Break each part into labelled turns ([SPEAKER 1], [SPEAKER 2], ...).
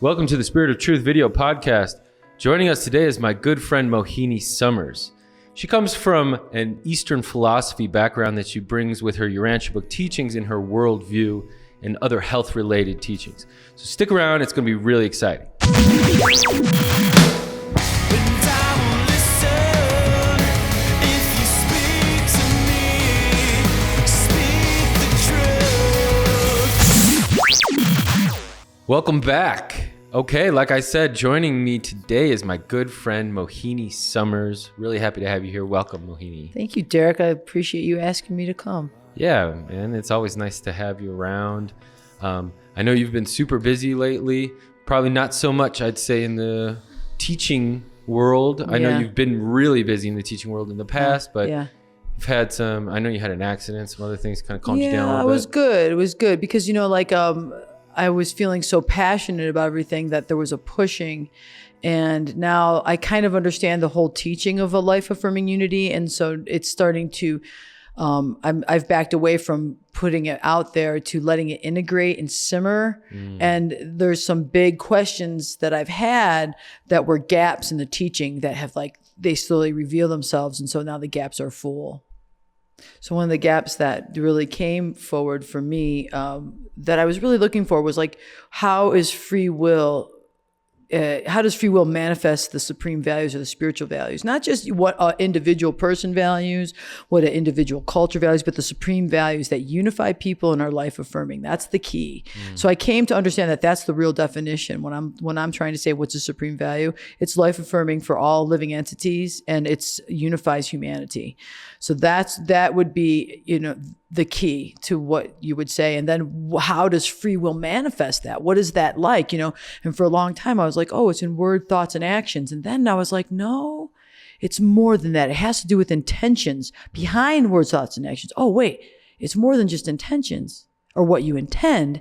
[SPEAKER 1] Welcome to the Spirit of Truth video podcast. Joining us today is my good friend Mohini Summers. She comes from an Eastern philosophy background that she brings with her URANTIA book teachings in her worldview and other health-related teachings. So stick around, it's going to be really exciting. Welcome back. Okay, like I said, joining me today is my good friend Mohini Summers. Really happy to have you here. Welcome, Mohini.
[SPEAKER 2] Thank you, Derek. I appreciate you asking me to come.
[SPEAKER 1] Yeah, man, it's always nice to have you around. I know you've been super busy lately. Probably not so much, I'd say, in the teaching world. I know you've been really busy in the teaching world in the past, but you've had some, I know you had an accident, some other things kind of calmed you down a little bit.
[SPEAKER 2] Yeah, it was good because, I was feeling so passionate about everything that there was a pushing, and now I kind of understand the whole teaching of a life-affirming unity, and so it's starting to, I've backed away from putting it out there to letting it integrate and simmer, and there's some big questions that I've had that were gaps in the teaching that have they slowly reveal themselves, and so now the gaps are full. So one of the gaps that really came forward for me that I was really looking for was how does free will manifest the supreme values or the spiritual values? Not just what an individual person values, what an individual culture values, but the supreme values that unify people and are life affirming. That's the key. So I came to understand that that's the real definition. When I'm trying to say what's a supreme value, it's life affirming for all living entities, and it unifies humanity. So that would be, the key to what you would say. And then how does free will manifest that? What is that like? And for a long time I was like, oh, it's in word, thoughts, and actions. And then I was like, no, it's more than that. It has to do with intentions behind words, thoughts, and actions. Oh, wait, it's more than just intentions or what you intend.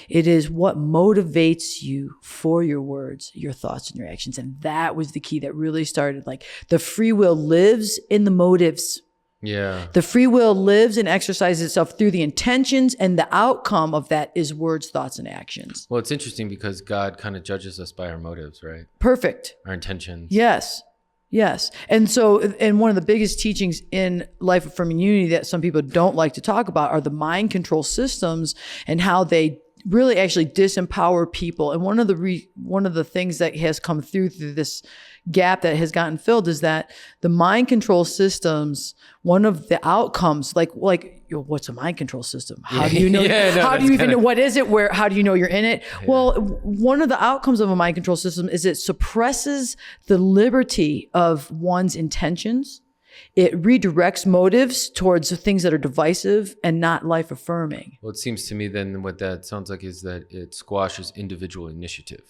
[SPEAKER 2] It is what motivates you for your words, your thoughts, and your actions. And that was the key that really started, the free will lives in the motives.
[SPEAKER 1] Yeah.
[SPEAKER 2] The free will lives and exercises itself through the intentions, and the outcome of that is words, thoughts, and actions.
[SPEAKER 1] Well, it's interesting because God kind of judges us by our motives, right?
[SPEAKER 2] Perfect.
[SPEAKER 1] Our intentions.
[SPEAKER 2] Yes. And so, and one of the biggest teachings in life affirming unity that some people don't like to talk about are the mind control systems and how they really actually disempower people. And one of the things that has come through this gap that has gotten filled is that the mind control systems, one of the outcomes, what's a mind control system? How do you know? What is it? How do you know you're in it? Yeah. Well, one of the outcomes of a mind control system is it suppresses the liberty of one's intentions. It redirects motives towards things that are divisive and not life affirming.
[SPEAKER 1] Well, it seems to me then what that sounds like is that it squashes individual initiative.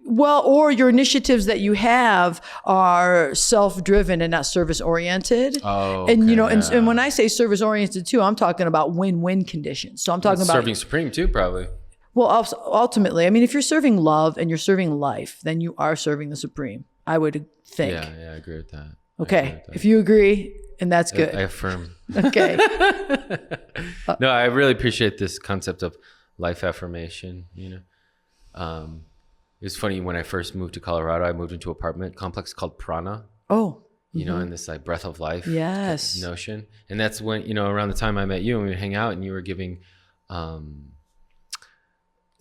[SPEAKER 2] Well, or your initiatives that you have are self-driven and not service-oriented.
[SPEAKER 1] Oh,
[SPEAKER 2] okay, and when I say service-oriented too, I'm talking about win-win conditions. So I'm talking about
[SPEAKER 1] serving supreme too, probably.
[SPEAKER 2] Well, ultimately, if you're serving love and you're serving life, then you are serving the supreme, I would think.
[SPEAKER 1] Yeah, I agree with that.
[SPEAKER 2] Okay, if you agree, and that's good.
[SPEAKER 1] I affirm.
[SPEAKER 2] Okay.
[SPEAKER 1] No, I really appreciate this concept of life affirmation, It was funny when I first moved to Colorado, I moved into an apartment complex called Prana.
[SPEAKER 2] Oh.
[SPEAKER 1] And this breath of life notion. And that's when, around the time I met you and we would hang out and you were giving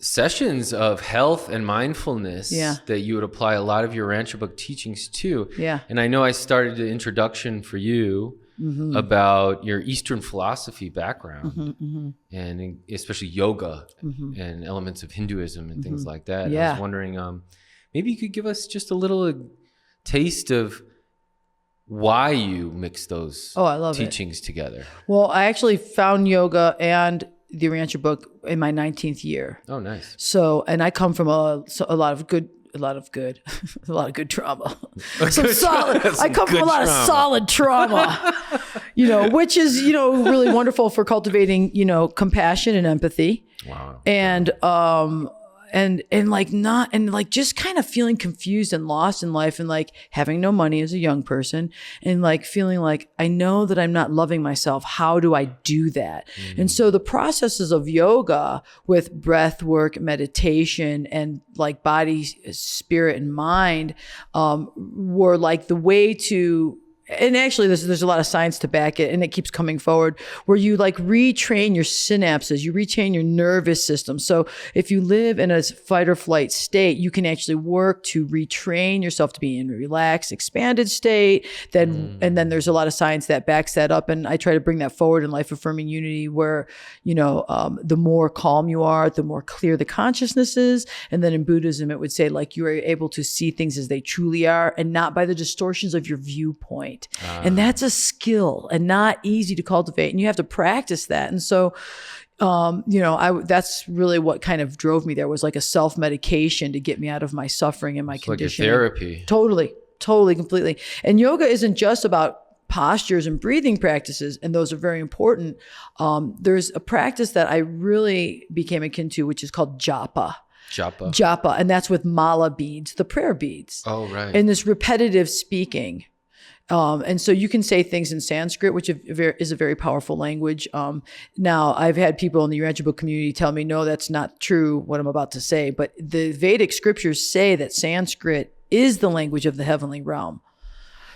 [SPEAKER 1] sessions of health and mindfulness that you would apply a lot of your URANTIA book teachings to.
[SPEAKER 2] Yeah.
[SPEAKER 1] And I know I started the introduction for you about your Eastern philosophy background and especially yoga and elements of Hinduism and things like that.
[SPEAKER 2] Yeah.
[SPEAKER 1] I was wondering, maybe you could give us just a little taste of why you mix those teachings together.
[SPEAKER 2] Well, I actually found yoga and the URANTIA book in my 19th year.
[SPEAKER 1] Oh, nice.
[SPEAKER 2] So, and I come from a lot of good trauma. I come from a lot of solid trauma, which is, really wonderful for cultivating, compassion and empathy.
[SPEAKER 1] Wow.
[SPEAKER 2] And and like not, and like just kind of feeling confused and lost in life, and like having no money as a young person, and like feeling like, I know that I'm not loving myself. How do I do that? And so the processes of yoga with breath work, meditation, and like body, spirit, and mind were like the way to, and actually there's a lot of science to back it, and it keeps coming forward, where you like retrain your synapses, you retrain your nervous system. So if you live in a fight or flight state, you can actually work to retrain yourself to be in a relaxed, expanded state. And then there's a lot of science that backs that up. And I try to bring that forward in Life Affirming Unity, where, the more calm you are, the more clear the consciousness is. And then in Buddhism, it would say like you are able to see things as they truly are, and not by the distortions of your viewpoint. And that's a skill and not easy to cultivate. And you have to practice that. And so, that's really what kind of drove me there, was like a self-medication to get me out of my suffering and my condition.
[SPEAKER 1] Like a therapy.
[SPEAKER 2] Totally, completely. And yoga isn't just about postures and breathing practices, and those are very important. There's a practice that I really became akin to, which is called japa. Japa. And that's with mala beads, the prayer beads.
[SPEAKER 1] Oh, right.
[SPEAKER 2] And this repetitive speaking. And so you can say things in Sanskrit, which is a very powerful language. Now, I've had people in the URANTIA book community tell me, no, that's not true, what I'm about to say. But the Vedic scriptures say that Sanskrit is the language of the heavenly realm.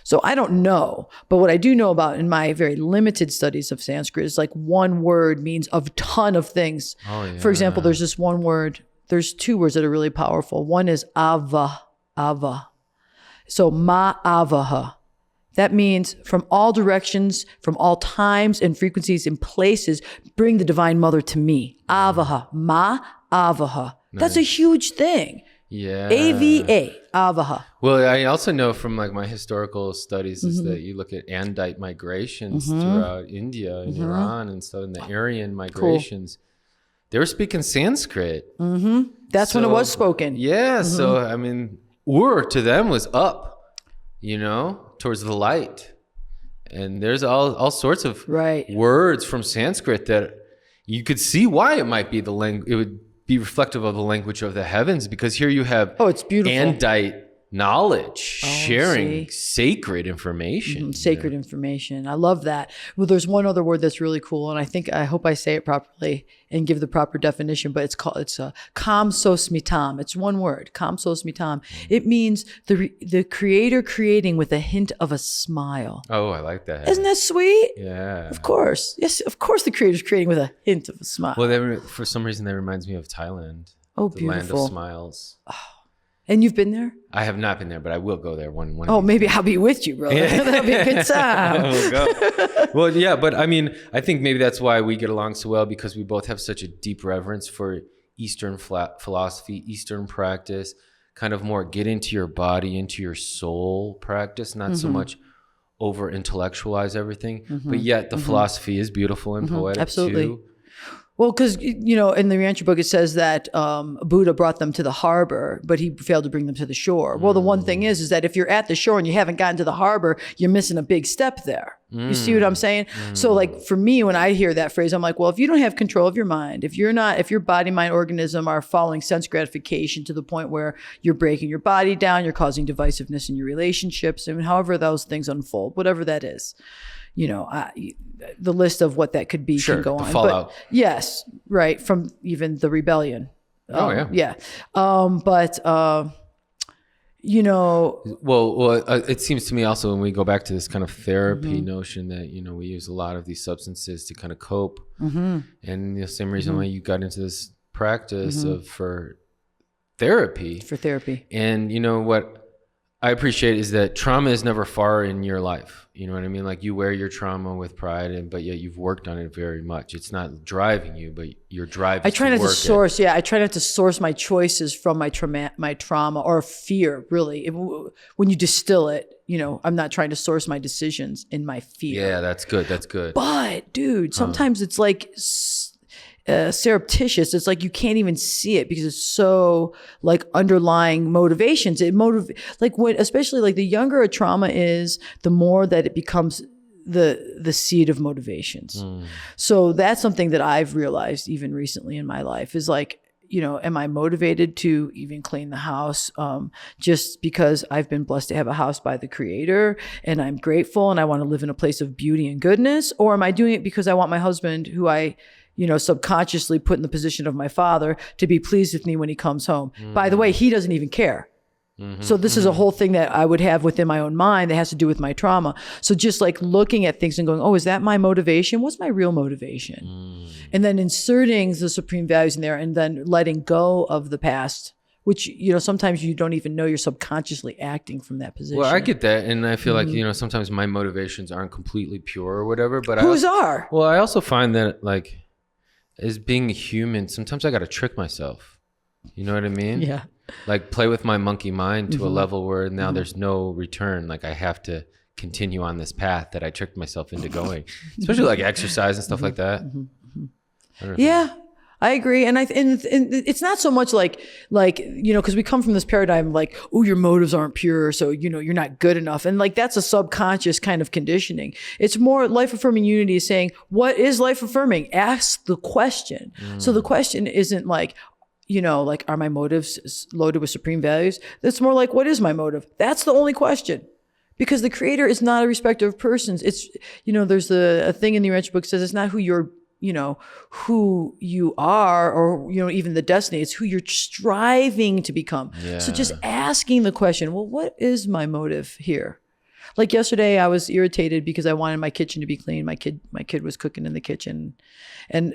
[SPEAKER 2] So I don't know. But what I do know about in my very limited studies of Sanskrit is like one word means a ton of things.
[SPEAKER 1] Oh, yeah.
[SPEAKER 2] For example, there's this one word. There's two words that are really powerful. One is ava. So ma'avaha. That means from all directions, from all times and frequencies and places, bring the Divine Mother to me. Avaha, avaha. Nice. That's a huge thing.
[SPEAKER 1] Yeah.
[SPEAKER 2] AVA, avaha.
[SPEAKER 1] Well, I also know from like my historical studies is that you look at Andite migrations throughout India and Iran and stuff, and the Aryan migrations. Cool. They were speaking Sanskrit.
[SPEAKER 2] That's when it was spoken.
[SPEAKER 1] Yeah. So, I mean, Ur to them was up, towards the light. And there's all sorts of words from Sanskrit that you could see why it might be the language. It would be reflective of the language of the heavens, because here you have
[SPEAKER 2] it's beautiful.
[SPEAKER 1] Andite knowledge, sharing sacred information.
[SPEAKER 2] Sacred information. I love that. Well, there's one other word that's really cool, and I hope I say it properly and give the proper definition, but it's kamsosmitam. It's one word, kamsosmitam. It means the creator creating with a hint of a smile.
[SPEAKER 1] Oh, I like that.
[SPEAKER 2] Isn't that sweet?
[SPEAKER 1] Yeah.
[SPEAKER 2] Of course. Yes, of course the creator's creating with a hint of a smile.
[SPEAKER 1] Well, for some reason that reminds me of Thailand.
[SPEAKER 2] Oh,
[SPEAKER 1] the
[SPEAKER 2] beautiful.
[SPEAKER 1] Land of smiles.
[SPEAKER 2] Oh. And you've been there?
[SPEAKER 1] I have not been there, but I will go there one.
[SPEAKER 2] Oh, maybe I'll be with you, brother. That'll be a good time.
[SPEAKER 1] We'll go. Well, yeah, but I mean, I think maybe that's why we get along so well, because we both have such a deep reverence for Eastern philosophy, Eastern practice, kind of more get into your body, into your soul practice, not so much over intellectualize everything, but yet the philosophy is beautiful and poetic too.
[SPEAKER 2] Well, because, in the URANTIA book, it says that Buddha brought them to the harbor, but he failed to bring them to the shore. Well, the one thing is that if you're at the shore and you haven't gotten to the harbor, you're missing a big step there. You see what I'm saying? So like for me, when I hear that phrase, I'm like, well, if you don't have control of your mind, if your body, mind, organism are following sense gratification to the point where you're breaking your body down, you're causing divisiveness in your relationships, and however those things unfold, whatever that is. The list of what that could be can go on.
[SPEAKER 1] Fallout.
[SPEAKER 2] But yes, right, from even the rebellion.
[SPEAKER 1] Yeah. It seems to me also when we go back to this kind of therapy notion that, we use a lot of these substances to kind of cope. And the same reason why you got into this practice for therapy.
[SPEAKER 2] For therapy.
[SPEAKER 1] And what I appreciate is that trauma is never far in your life. You know what I mean? Like you wear your trauma with pride, but yet you've worked on it very much. It's not driving you, but you're driving.
[SPEAKER 2] I try not to source. Yeah, I try not to source my choices from my trauma or fear. Really, when you distill it, I'm not trying to source my decisions in my fear.
[SPEAKER 1] Yeah, that's good. That's good.
[SPEAKER 2] But dude, sometimes it's like surreptitious. It's like you can't even see it because it's so like underlying motivations. Especially like the younger a trauma is, the more that it becomes the seed of motivations. So that's something that I've realized even recently in my life is like, am I motivated to even clean the house just because I've been blessed to have a house by the Creator and I'm grateful and I want to live in a place of beauty and goodness? Or am I doing it because I want my husband, who I subconsciously put in the position of my father, to be pleased with me when he comes home? By the way, he doesn't even care. So this is a whole thing that I would have within my own mind that has to do with my trauma. So just like looking at things and going, oh, is that my motivation? What's my real motivation? And then inserting the supreme values in there and then letting go of the past, which, sometimes you don't even know you're subconsciously acting from that position.
[SPEAKER 1] Well, I get that. And I feel like, sometimes my motivations aren't completely pure or whatever, but
[SPEAKER 2] whose are?
[SPEAKER 1] Well, I also find that like as being a human, sometimes I got to trick myself. You know what I mean?
[SPEAKER 2] Yeah.
[SPEAKER 1] Like play with my monkey mind to a level where now there's no return. Like I have to continue on this path that I tricked myself into going, especially like exercise and stuff like that.
[SPEAKER 2] Yeah, I agree. And it's not so much like, because we come from this paradigm like, oh, your motives aren't pure. So, you're not good enough. And like, that's a subconscious kind of conditioning. It's more life affirming unity is saying, what is life affirming? Ask the question. So the question isn't like, are my motives loaded with supreme values? It's more like, what is my motive? That's the only question. Because the Creator is not a respecter of persons. It's, there's a thing in the URANTIA book says it's not who you are or, even the destiny. It's who you're striving to become. Yeah. So just asking the question, well, what is my motive here? Like yesterday, I was irritated because I wanted my kitchen to be clean. My kid was cooking in the kitchen. And,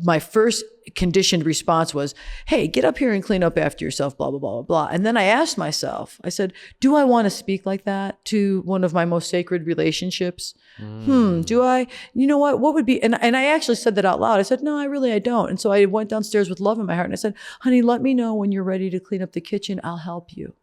[SPEAKER 2] my first conditioned response was, hey, get up here and clean up after yourself, blah, blah, blah, blah, blah. And then I asked myself, I said, do I want to speak like that to one of my most sacred relationships? Do I? You know what would be? And I actually said that out loud. I said, no, I don't. And so I went downstairs with love in my heart and I said, honey, let me know when you're ready to clean up the kitchen. I'll help you.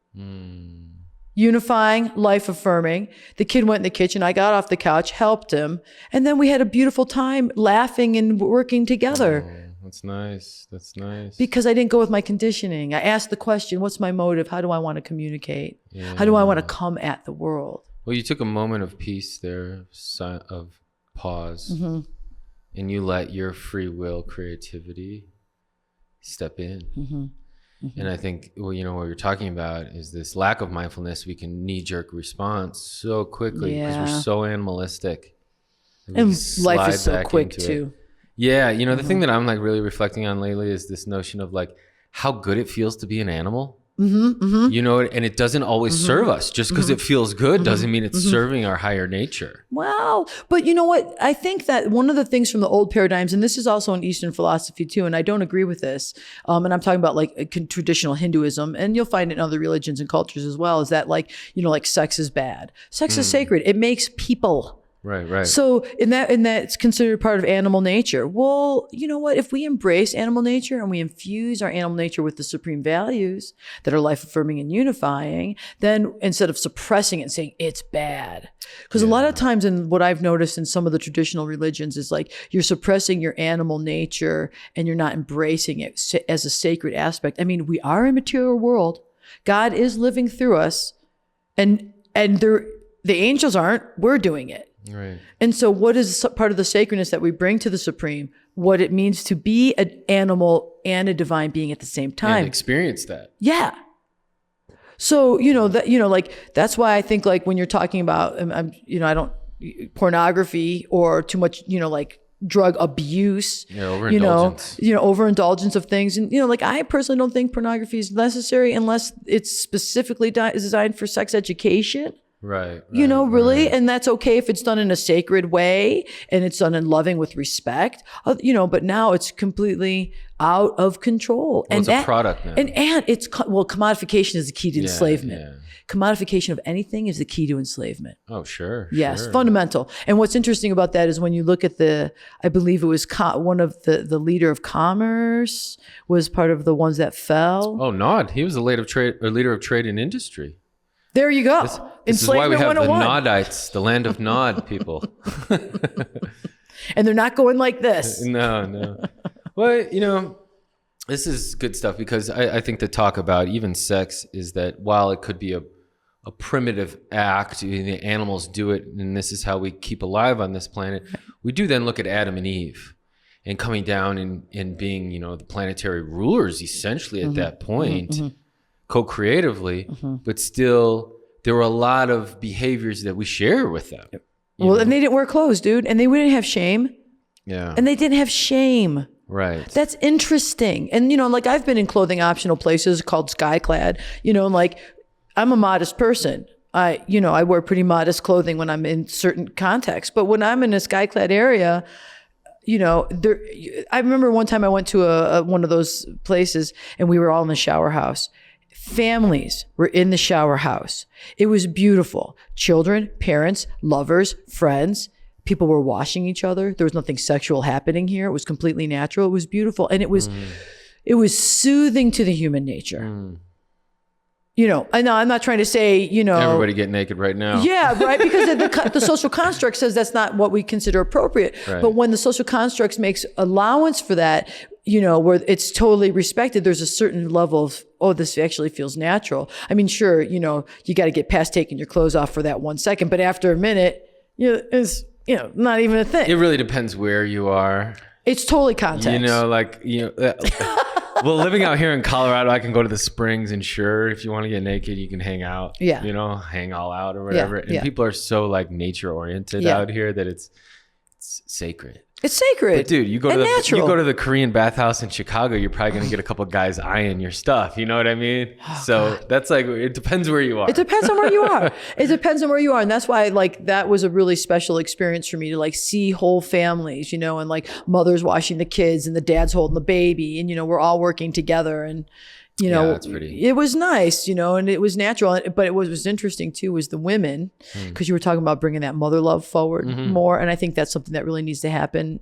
[SPEAKER 2] Unifying, life affirming. The kid went in the kitchen. I got off the couch, helped him. And then we had a beautiful time laughing and working together.
[SPEAKER 1] Oh, that's nice. That's nice.
[SPEAKER 2] Because I didn't go with my conditioning. I asked the question, what's my motive? How do I want to communicate? Yeah. How do I want to come at the world?
[SPEAKER 1] Well, you took a moment of peace there, of pause, and you let your free will creativity step in. And I think, what you're talking about is this lack of mindfulness. We can knee-jerk response so quickly because we're so animalistic.
[SPEAKER 2] And life is so quick too.
[SPEAKER 1] Yeah. The thing that I'm like really reflecting on lately is this notion of like how good it feels to be an animal. And it doesn't always serve us. Just because it feels good doesn't mean it's serving our higher nature.
[SPEAKER 2] Well, but you know what? I think that one of the things from the old paradigms, and this is also in Eastern philosophy too, and I don't agree with this, and I'm talking about like traditional Hinduism, and you'll find it in other religions and cultures as well, is that like sex is bad. Sex is sacred. It makes people.
[SPEAKER 1] Right.
[SPEAKER 2] So in that's considered part of animal nature. Well, you know what? If we embrace animal nature and we infuse our animal nature with the supreme values that are life affirming and unifying, then instead of suppressing it and saying it's bad, because a lot of times in what I've noticed in some of the traditional religions is like you're suppressing your animal nature and you're not embracing it as a sacred aspect. I mean, we are in a material world. God is living through us, and the angels aren't. We're doing it.
[SPEAKER 1] Right.
[SPEAKER 2] And so what is part of the sacredness that we bring to the Supreme, what it means to be an animal and a divine being at the same time.
[SPEAKER 1] And experience that.
[SPEAKER 2] Yeah. So, that's why I think like when you're talking about, pornography or too much, like drug abuse,
[SPEAKER 1] overindulgence,
[SPEAKER 2] overindulgence of things. And, I personally don't think pornography is necessary unless it's specifically designed for sex education.
[SPEAKER 1] Right.
[SPEAKER 2] Really. And that's okay if it's done in a sacred way and it's done in loving with respect, but now it's completely out of control.
[SPEAKER 1] Well,
[SPEAKER 2] and
[SPEAKER 1] it's a product now.
[SPEAKER 2] And it's, commodification is the key to enslavement. Yeah. Commodification of anything is the key to enslavement.
[SPEAKER 1] Oh, sure.
[SPEAKER 2] Yes. Fundamental. And what's interesting about that is when you look at I believe it was one of the leader of commerce was part of the ones that fell.
[SPEAKER 1] Oh, Nod. He was the leader of trade and industry.
[SPEAKER 2] There you go.
[SPEAKER 1] This is why we have the Nodites, the land of Nod people.
[SPEAKER 2] And they're not going like this.
[SPEAKER 1] No. Well, this is good stuff because I think the talk about even sex is that while it could be a primitive act, the animals do it, and this is how we keep alive on this planet, we do then look at Adam and Eve. and coming down and being, the planetary rulers essentially at that point, co-creatively, but still there were a lot of behaviors that we share with them.
[SPEAKER 2] Well, and they didn't wear clothes, dude, and they wouldn't have shame.
[SPEAKER 1] Yeah.
[SPEAKER 2] And they didn't have shame.
[SPEAKER 1] Right.
[SPEAKER 2] That's interesting. And, like I've been in clothing optional places called Skyclad, and like I'm a modest person. I wear pretty modest clothing when I'm in certain contexts. But when I'm in a Skyclad area, I remember one time I went to one of those places and we were all in the shower house. Families were in the shower house. It was beautiful. Children, parents, lovers, friends. People were washing each other. There was nothing sexual happening here. It was completely natural. It was beautiful. And it was soothing to the human nature. I know I'm not trying to say,
[SPEAKER 1] everybody get naked right now.
[SPEAKER 2] Yeah, right. Because the social construct says that's not what we consider appropriate. Right. But when the social construct makes allowance for that, where it's totally respected, there's a certain level of, this actually feels natural. I mean, sure, you got to get past taking your clothes off for that 1 second. But after a minute, it's, not even a thing.
[SPEAKER 1] It really depends where you are.
[SPEAKER 2] It's totally context.
[SPEAKER 1] Well, living out here in Colorado, I can go to the springs and sure, if you want to get naked, you can hang out, hang all out or whatever. And people are so like nature oriented out here that it's sacred.
[SPEAKER 2] It's sacred.
[SPEAKER 1] But dude, you go to the Korean bathhouse in Chicago, you're probably going to get a couple guys eyeing your stuff. You know what I mean? God. That's like, it depends where you are.
[SPEAKER 2] It depends on where you are. It depends on where you are. And that's why like that was a really special experience for me to like see whole families, and like mothers washing the kids and the dads holding the baby and, we're all working together and,
[SPEAKER 1] that's pretty.
[SPEAKER 2] It was nice, and it was natural. But what was interesting too was the women, because you were talking about bringing that mother love forward more. And I think that's something that really needs to happen.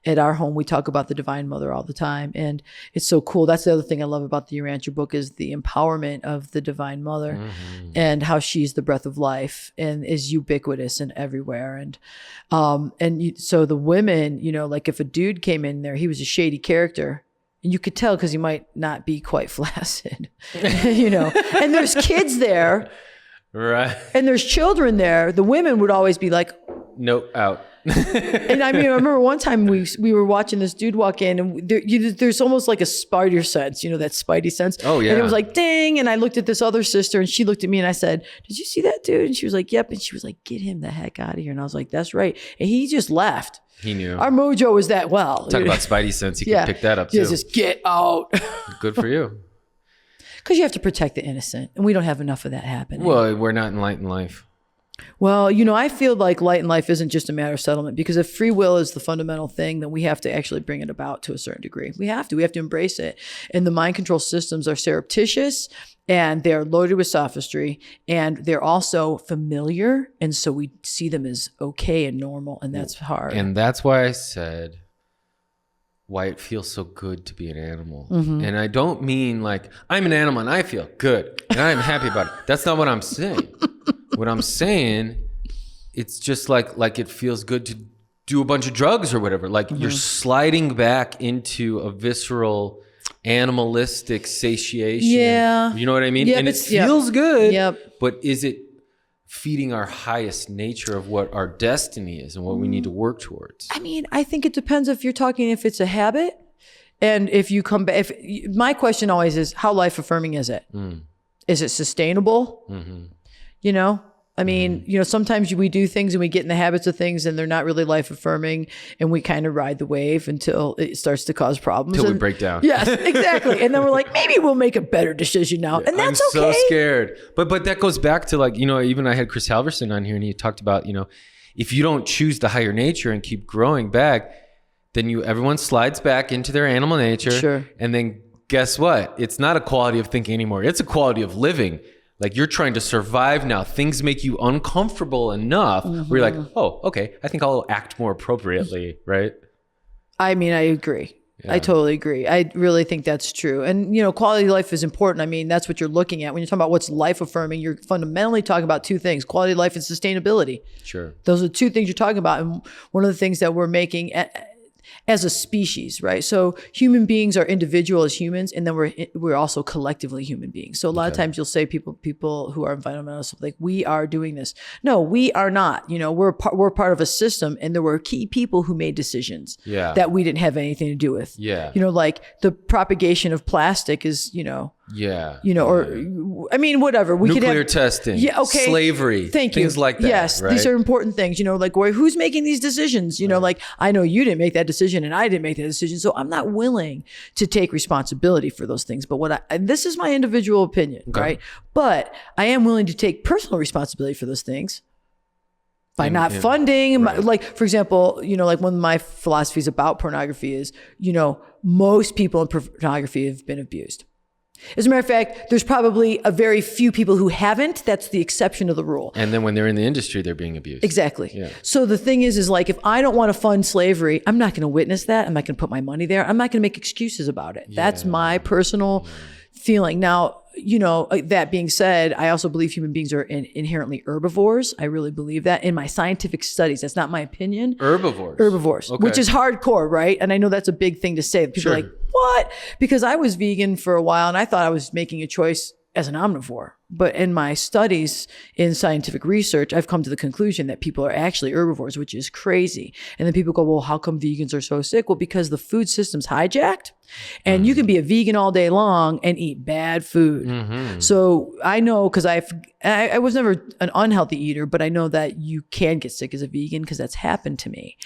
[SPEAKER 2] At our home, we talk about the Divine Mother all the time. And it's so cool. That's the other thing I love about the URANTIA book is the empowerment of the Divine Mother and how she's the breath of life and is ubiquitous and everywhere. And so the women, like if a dude came in there, he was a shady character. And you could tell because he might not be quite flaccid, and there's kids there.
[SPEAKER 1] Right.
[SPEAKER 2] And there's children there. The women would always be like,
[SPEAKER 1] nope, out.
[SPEAKER 2] And I remember one time we were watching this dude walk in and there's almost like a spider sense, that spidey sense.
[SPEAKER 1] Oh yeah.
[SPEAKER 2] And it was like, ding. And I looked at this other sister and she looked at me and I said, did you see that dude? And she was like, yep. And she was like, get him the heck out of here. And I was like, that's right. And he just left.
[SPEAKER 1] He knew.
[SPEAKER 2] Our mojo was that well.
[SPEAKER 1] Talk about spidey sense. He could pick that up too.
[SPEAKER 2] Just get out.
[SPEAKER 1] Good for you.
[SPEAKER 2] Because you have to protect the innocent. And we don't have enough of that happening.
[SPEAKER 1] Well, we're not in light and life.
[SPEAKER 2] Well, I feel like light and life isn't just a matter of settlement because if free will is the fundamental thing, then we have to actually bring it about to a certain degree. We have to embrace it. And the mind control systems are surreptitious and they're loaded with sophistry and they're also familiar. And so we see them as okay and normal and that's hard.
[SPEAKER 1] And that's why I said why it feels so good to be an animal. And I don't mean like I'm an animal and I feel good and I'm happy about it. That's not what I'm saying. What I'm saying, it's just like it feels good to do a bunch of drugs or whatever. Like you're sliding back into a visceral, animalistic satiation.
[SPEAKER 2] Yeah.
[SPEAKER 1] You know what I mean?
[SPEAKER 2] Yep,
[SPEAKER 1] and it feels good.
[SPEAKER 2] Yep.
[SPEAKER 1] But is it feeding our highest nature of what our destiny is and what we need to work towards?
[SPEAKER 2] I mean, I think it depends if it's a habit and if you come back. My question always is, how life affirming is it? Is it sustainable? I mean, sometimes we do things and we get in the habits of things and they're not really life affirming and we kind of ride the wave until it starts to cause problems.
[SPEAKER 1] Until we break down.
[SPEAKER 2] Yes, exactly. And then we're like, maybe we'll make a better decision now. And that's
[SPEAKER 1] I'm
[SPEAKER 2] okay.
[SPEAKER 1] so scared. But that goes back to like, even I had Chris Halverson on here and he talked about, if you don't choose the higher nature and keep growing back, then everyone slides back into their animal nature. Sure. And then guess what? It's not a quality of thinking anymore. It's a quality of living. Like you're trying to survive now. Things make you uncomfortable enough where you're like, oh, okay, I think I'll act more appropriately, right?
[SPEAKER 2] I mean, I agree. Yeah. I totally agree. I really think that's true. And, quality of life is important. I mean, that's what you're looking at. When you're talking about what's life affirming, you're fundamentally talking about two things, quality of life and sustainability.
[SPEAKER 1] Sure.
[SPEAKER 2] Those are two things you're talking about. And one of the things that we're making, as a species, right? So human beings are individual as humans, and then we're also collectively human beings. So a lot of times you'll say people who are environmentalists, like, we are doing this. No, we are not. You know, we're part of a system, and there were key people who made decisions that we didn't have anything to do with.
[SPEAKER 1] Yeah.
[SPEAKER 2] You know, like the propagation of plastic is, you know, or I mean, whatever.
[SPEAKER 1] Nuclear testing, slavery, things like that.
[SPEAKER 2] Yes,
[SPEAKER 1] right?
[SPEAKER 2] these are important things. You know, like, who's making these decisions? You know, like, I know you didn't make that decision, and I didn't make that decision, so I'm not willing to take responsibility for those things. But and this is my individual opinion, right? But I am willing to take personal responsibility for those things. By not funding, like, for example, you know, like one of my philosophies about pornography is, you know, most people in pornography have been abused. As a matter of fact, there's probably a very few people who haven't. That's the exception to the rule. And
[SPEAKER 1] then when they're in the industry, they're being abused.
[SPEAKER 2] Exactly.
[SPEAKER 1] Yeah.
[SPEAKER 2] So the thing is like, if I don't want to fund slavery, I'm not going to witness that. I'm not going to put my money there. I'm not going to make excuses about it. That's my personal feeling. Now, you know, that being said, I also believe human beings are inherently herbivores. I really believe that in my scientific studies. That's not my opinion. Herbivores, which is hardcore, right? And I know that's a big thing to say. People are like, what? Because I was vegan for a while and I thought I was making a choice as an omnivore. But in my studies in scientific research, I've come to the conclusion that people are actually herbivores, which is crazy. And then people go, well, how come vegans are so sick? Well, because the food system's hijacked and you can be a vegan all day long and eat bad food. So I know, because I was never an unhealthy eater, but I know that you can get sick as a vegan because that's happened to me.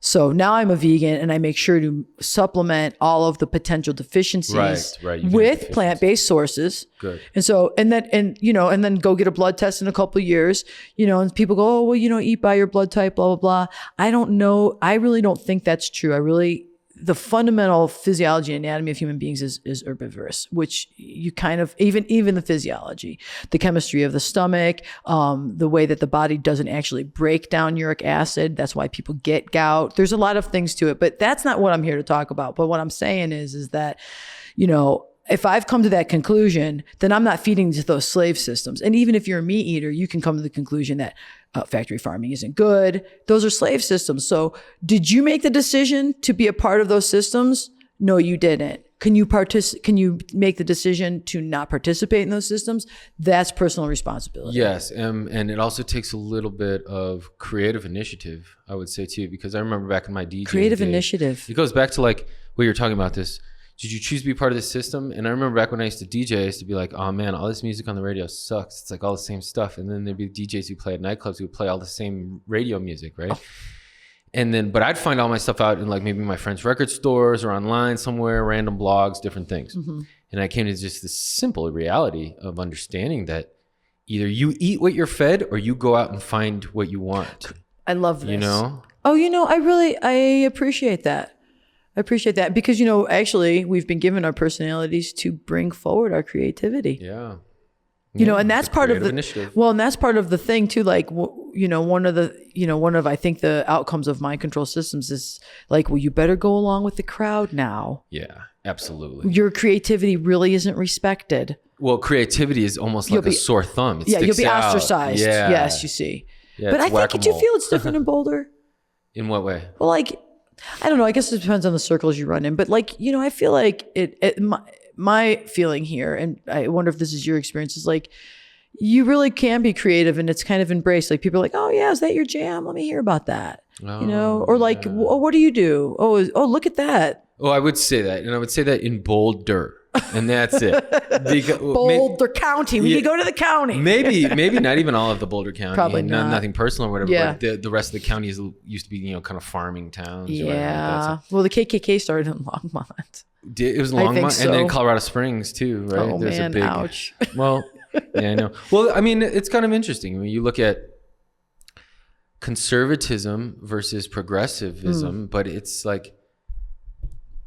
[SPEAKER 2] So now I'm a vegan and I make sure to supplement all of the potential deficiencies with plant-based sources.
[SPEAKER 1] Good.
[SPEAKER 2] And so, and then go get a blood test in a couple of years, you know, and people go, oh, well, you know, eat by your blood type, blah, blah, blah. I don't know. I really don't think that's true. The fundamental physiology and anatomy of human beings is herbivorous, which you kind of, even the physiology, the chemistry of the stomach, the way that the body doesn't actually break down uric acid. That's why people get gout. There's a lot of things to it, but that's not what I'm here to talk about. But what I'm saying is that, you know, if I've come to that conclusion, then I'm not feeding to those slave systems. And even if you're a meat eater, you can come to the conclusion that factory farming isn't good. Those are slave systems. So did you make the decision to be a part of those systems? No, you didn't. Can you make the decision to not participate in those systems? That's personal responsibility.
[SPEAKER 1] Yes. And it also takes a little bit of creative initiative, I would say too, because I remember back in my DJ
[SPEAKER 2] creative
[SPEAKER 1] days,
[SPEAKER 2] initiative.
[SPEAKER 1] It goes back to like what you're talking about this. Did you choose to be part of the system? And I remember back when I used to DJ, I used to be like, oh man, all this music on the radio sucks. It's like all the same stuff. And then there'd be DJs who play at nightclubs who would play all the same radio music, right? Oh. And then, but I'd find all my stuff out in like maybe my friends' record stores or online somewhere, random blogs, different things. And I came to just this simple reality of understanding that either you eat what you're fed or you go out and find what you want.
[SPEAKER 2] I love this.
[SPEAKER 1] You know?
[SPEAKER 2] Oh, you know, I appreciate that. I appreciate that because, you know, actually we've been given our personalities to bring forward our creativity.
[SPEAKER 1] Yeah.
[SPEAKER 2] You know, and that's part of the
[SPEAKER 1] initiative.
[SPEAKER 2] Well, and that's part of the thing too. Like, you know, one of I think the outcomes of mind control systems is like, well, you better go along with the crowd now.
[SPEAKER 1] Yeah, absolutely.
[SPEAKER 2] Your creativity really isn't respected.
[SPEAKER 1] Well, creativity is almost like a sore thumb.
[SPEAKER 2] You'll be ostracized. Yeah. Yes, you see. Yeah, but I think, do you feel it's different in Boulder?
[SPEAKER 1] In what way?
[SPEAKER 2] Well, like, I don't know. I guess it depends on the circles you run in. But like, you know, I feel like my feeling here, and I wonder if this is your experience, is like, you really can be creative and it's kind of embraced. Like people are like, oh yeah, is that your jam? Let me hear about that. Oh, you know, or like, oh, what do you do? Oh, look at that.
[SPEAKER 1] Oh, I would say that. And I would say that in Boulder. And that's it.
[SPEAKER 2] Boulder County. We could go to the county.
[SPEAKER 1] Maybe not even all of the Boulder County.
[SPEAKER 2] Probably not.
[SPEAKER 1] Nothing personal or whatever.
[SPEAKER 2] Yeah.
[SPEAKER 1] But the rest of the counties used to be, you know, kind of farming towns.
[SPEAKER 2] Yeah. Like well, the KKK started in Longmont.
[SPEAKER 1] It was Longmont, so. And then Colorado Springs too, right?
[SPEAKER 2] Oh man, ouch.
[SPEAKER 1] Well, yeah, I know. Well, I mean, it's kind of interesting. I mean, you look at conservatism versus progressivism, but it's like,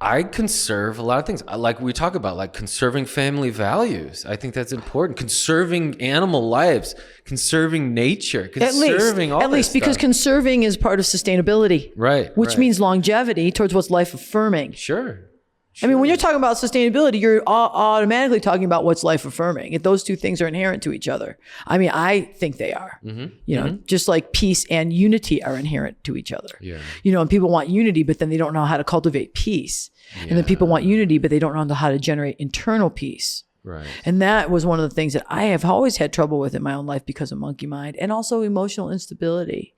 [SPEAKER 1] I conserve a lot of things. Like we talk about, like conserving family values. I think that's important. Conserving animal lives, conserving nature, conserving all that. At least
[SPEAKER 2] because conserving is part of sustainability.
[SPEAKER 1] Right.
[SPEAKER 2] Which means longevity towards what's life-affirming.
[SPEAKER 1] Sure.
[SPEAKER 2] I mean, when you're talking about sustainability, you're automatically talking about what's life affirming. If those two things are inherent to each other. I mean, I think they are, you know, just like peace and unity are inherent to each other.
[SPEAKER 1] Yeah.
[SPEAKER 2] You know, and people want unity, but then they don't know how to cultivate peace. Yeah. And then people want unity, but they don't know how to generate internal peace.
[SPEAKER 1] Right.
[SPEAKER 2] And that was one of the things that I have always had trouble with in my own life because of monkey mind and also emotional instability.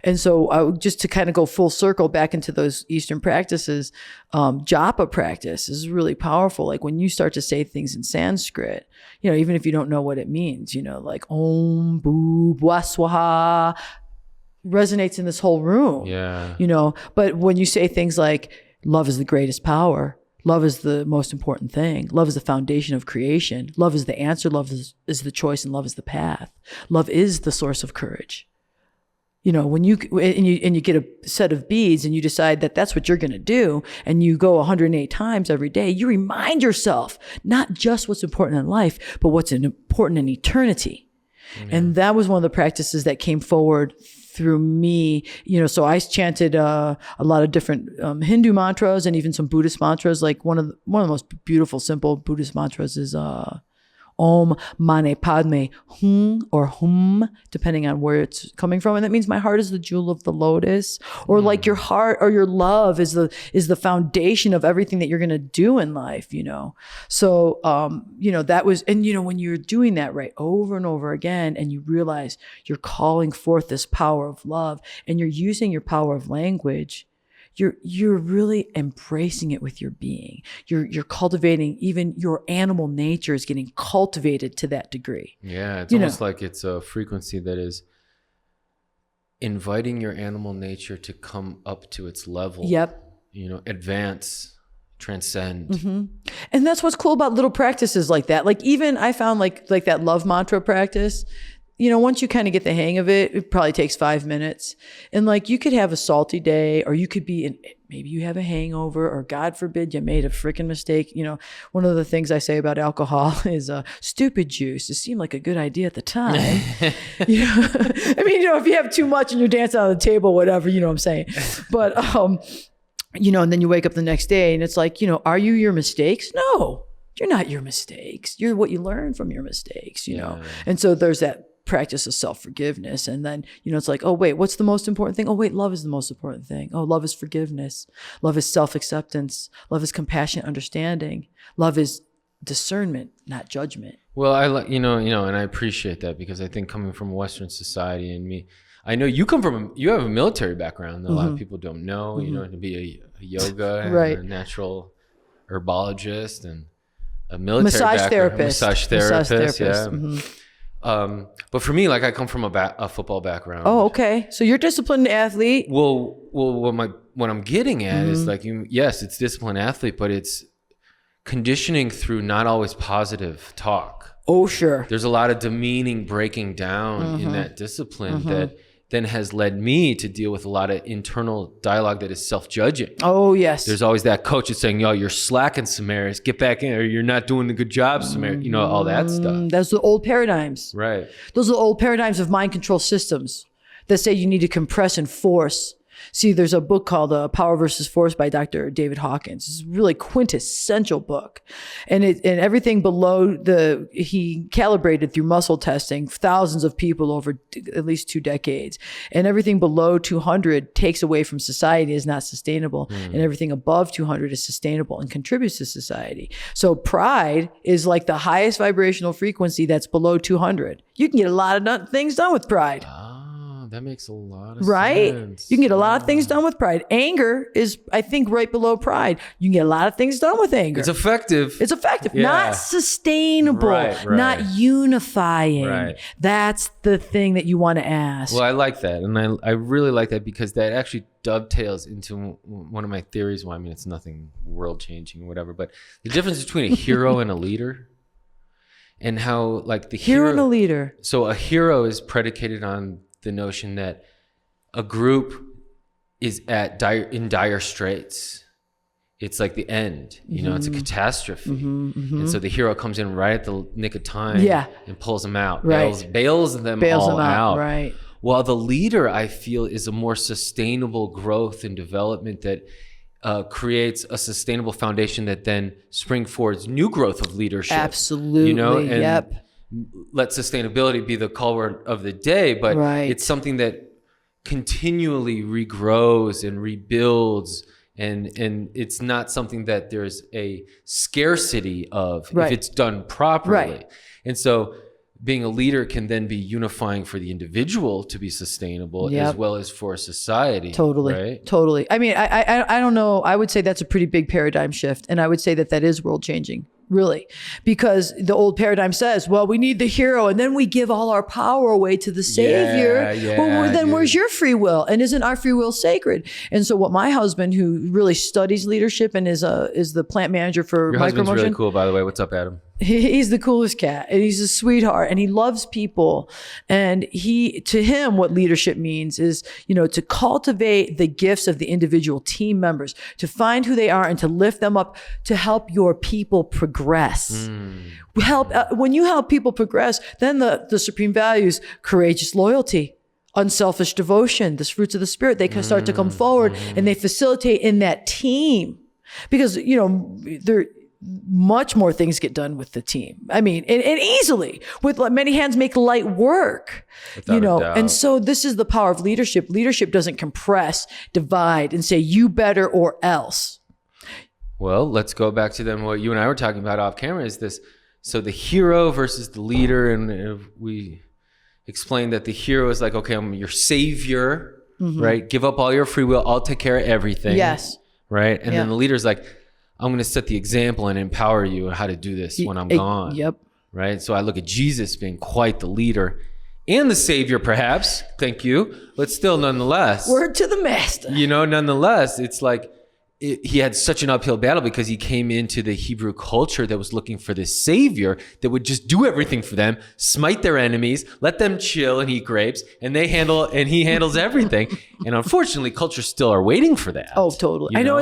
[SPEAKER 2] And so just to kind of go full circle back into those Eastern practices, japa practice is really powerful. Like when you start to say things in Sanskrit, you know, even if you don't know what it means, you know, like Om, Boo, Bwa, Swaha resonates in this whole room.
[SPEAKER 1] Yeah.
[SPEAKER 2] You know, but when you say things like love is the greatest power, love is the most important thing. Love is the foundation of creation. Love is the answer. Love is the choice, and love is the path. Love is the source of courage. You know, when you get a set of beads and you decide that that's what you're going to do, and you go 108 times every day, you remind yourself not just what's important in life, but what's important in eternity. Mm-hmm. And that was one of the practices that came forward through me, you know. So I chanted a lot of different Hindu mantras and even some Buddhist mantras. Like one of the most beautiful, simple Buddhist mantras is Om Mane Padme Hum or Hum, depending on where it's coming from. And that means my heart is the jewel of the lotus, or like your heart or your love is the foundation of everything that you're going to do in life, you know? So, you know, that was, and you know, when you're doing that right over and over again, and you realize you're calling forth this power of love and you're using your power of language, you're really embracing it with your being. You're cultivating, even your animal nature is getting cultivated to that degree.
[SPEAKER 1] Yeah, it's almost like it's a frequency that is inviting your animal nature to come up to its level.
[SPEAKER 2] Yep.
[SPEAKER 1] You know, advance, transcend.
[SPEAKER 2] Mm-hmm. And that's what's cool about little practices like that. Like even I found like that love mantra practice, you know, once you kind of get the hang of it, it probably takes 5 minutes. And like you could have a salty day, or you could be maybe you have a hangover, or God forbid you made a freaking mistake. You know, one of the things I say about alcohol is stupid juice. It seemed like a good idea at the time. You know? I mean, you know, if you have too much and you're dancing on the table, whatever, you know what I'm saying. But, you know, and then you wake up the next day and it's like, you know, are you your mistakes? No, you're not your mistakes. You're what you learn from your mistakes, you know? And so there's that practice of self-forgiveness. And then, you know, it's like, oh, wait, what's the most important thing? Oh, wait, love is the most important thing. Oh, love is forgiveness. Love is self-acceptance. Love is compassion, understanding. Love is discernment, not judgment.
[SPEAKER 1] Well, I like, you know, and I appreciate that, because I think coming from Western society, and me, I know you you have a military background that a lot of people don't know, you know, to be a yoga and a natural herbologist and a military
[SPEAKER 2] massage therapist.
[SPEAKER 1] Massage therapist. Yeah. But for me, like, I come from a football background.
[SPEAKER 2] Oh, okay. So you're a disciplined athlete.
[SPEAKER 1] Well, what I'm getting at is like, yes, it's disciplined athlete, but it's conditioning through not always positive talk.
[SPEAKER 2] Oh, sure.
[SPEAKER 1] There's a lot of demeaning breaking down in that discipline that then has led me to deal with a lot of internal dialogue that is self-judging.
[SPEAKER 2] Oh, yes.
[SPEAKER 1] There's always that coach that's saying, yo, you're slacking, Samaris. Get back in, or you're not doing a good job, Samaris. You know, all that stuff.
[SPEAKER 2] That's the old paradigms.
[SPEAKER 1] Right.
[SPEAKER 2] Those are the old paradigms of mind control systems that say you need to compress and force. See, there's a book called Power versus Force by Dr. David Hawkins. It's a really quintessential book. And everything below he calibrated through muscle testing thousands of people over at least 2 decades. And everything below 200 takes away from society, is not sustainable. And everything above 200 is sustainable and contributes to society. So pride is like the highest vibrational frequency that's below 200. You can get a lot of things done with pride.
[SPEAKER 1] That makes a lot of
[SPEAKER 2] right?
[SPEAKER 1] sense.
[SPEAKER 2] You can get a lot of things done with pride. Anger is, I think, right below pride. You can get a lot of things done with anger.
[SPEAKER 1] It's effective.
[SPEAKER 2] It's effective.
[SPEAKER 1] Yeah.
[SPEAKER 2] Not sustainable.
[SPEAKER 1] Right.
[SPEAKER 2] Not unifying.
[SPEAKER 1] Right.
[SPEAKER 2] That's the thing that you want to ask.
[SPEAKER 1] Well, I like that. And I really like that, because that actually dovetails into one of my theories. Well, I mean, it's nothing world-changing or whatever, but the difference between a hero and a leader, and how, like, the hero
[SPEAKER 2] and a leader.
[SPEAKER 1] So a hero is predicated on the notion that a group is in dire straits. It's like the end, you know, it's a catastrophe. And so the hero comes in right at the nick of time and pulls them out, bails them all out.
[SPEAKER 2] Right.
[SPEAKER 1] While the leader, I feel, is a more sustainable growth and development that creates a sustainable foundation that then spring forwards new growth of leadership.
[SPEAKER 2] Absolutely.
[SPEAKER 1] And let sustainability be the call word of the day, but it's something that continually regrows and rebuilds, and it's not something that there's a scarcity of if it's done properly. And so being a leader can then be unifying for the individual to be sustainable as well as for society.
[SPEAKER 2] Totally. I mean, I don't know. I would say that's a pretty big paradigm shift. And I would say that is world changing, really, because the old paradigm says, well, we need the hero and then we give all our power away to the savior. Then where's your free will? And isn't our free will sacred? And so what my husband, who really studies leadership and is the plant manager for
[SPEAKER 1] Your husband's really cool, by the way. What's up, Adam?
[SPEAKER 2] He's the coolest cat, and he's a sweetheart, and he loves people. And to him, what leadership means is, to cultivate the gifts of the individual team members, to find who they are and to lift them up, to help your people progress. When you help people progress, then the supreme values, courageous loyalty, unselfish devotion, the fruits of the spirit, they can start to come forward and they facilitate in that team, because, much more things get done with the team. I mean, and easily, with many hands make light work, and so this is the power of leadership. Leadership doesn't compress, divide, and say you better or else.
[SPEAKER 1] Well, let's go back to then what you and I were talking about off camera is this. So the hero versus the leader. And we explained that the hero is like, okay, I'm your savior, right? Give up all your free will. I'll take care of everything.
[SPEAKER 2] Yes.
[SPEAKER 1] Right. And then the leader is like, I'm going to set the example and empower you on how to do this when I'm gone. Right. So I look at Jesus being quite the leader and the savior, perhaps. Thank you. But still, nonetheless.
[SPEAKER 2] Word to the master.
[SPEAKER 1] Nonetheless, it's like he had such an uphill battle because he came into the Hebrew culture that was looking for this savior that would just do everything for them, smite their enemies, let them chill and eat grapes, and he handles everything. And unfortunately, cultures still are waiting for that.
[SPEAKER 2] Oh, totally. I know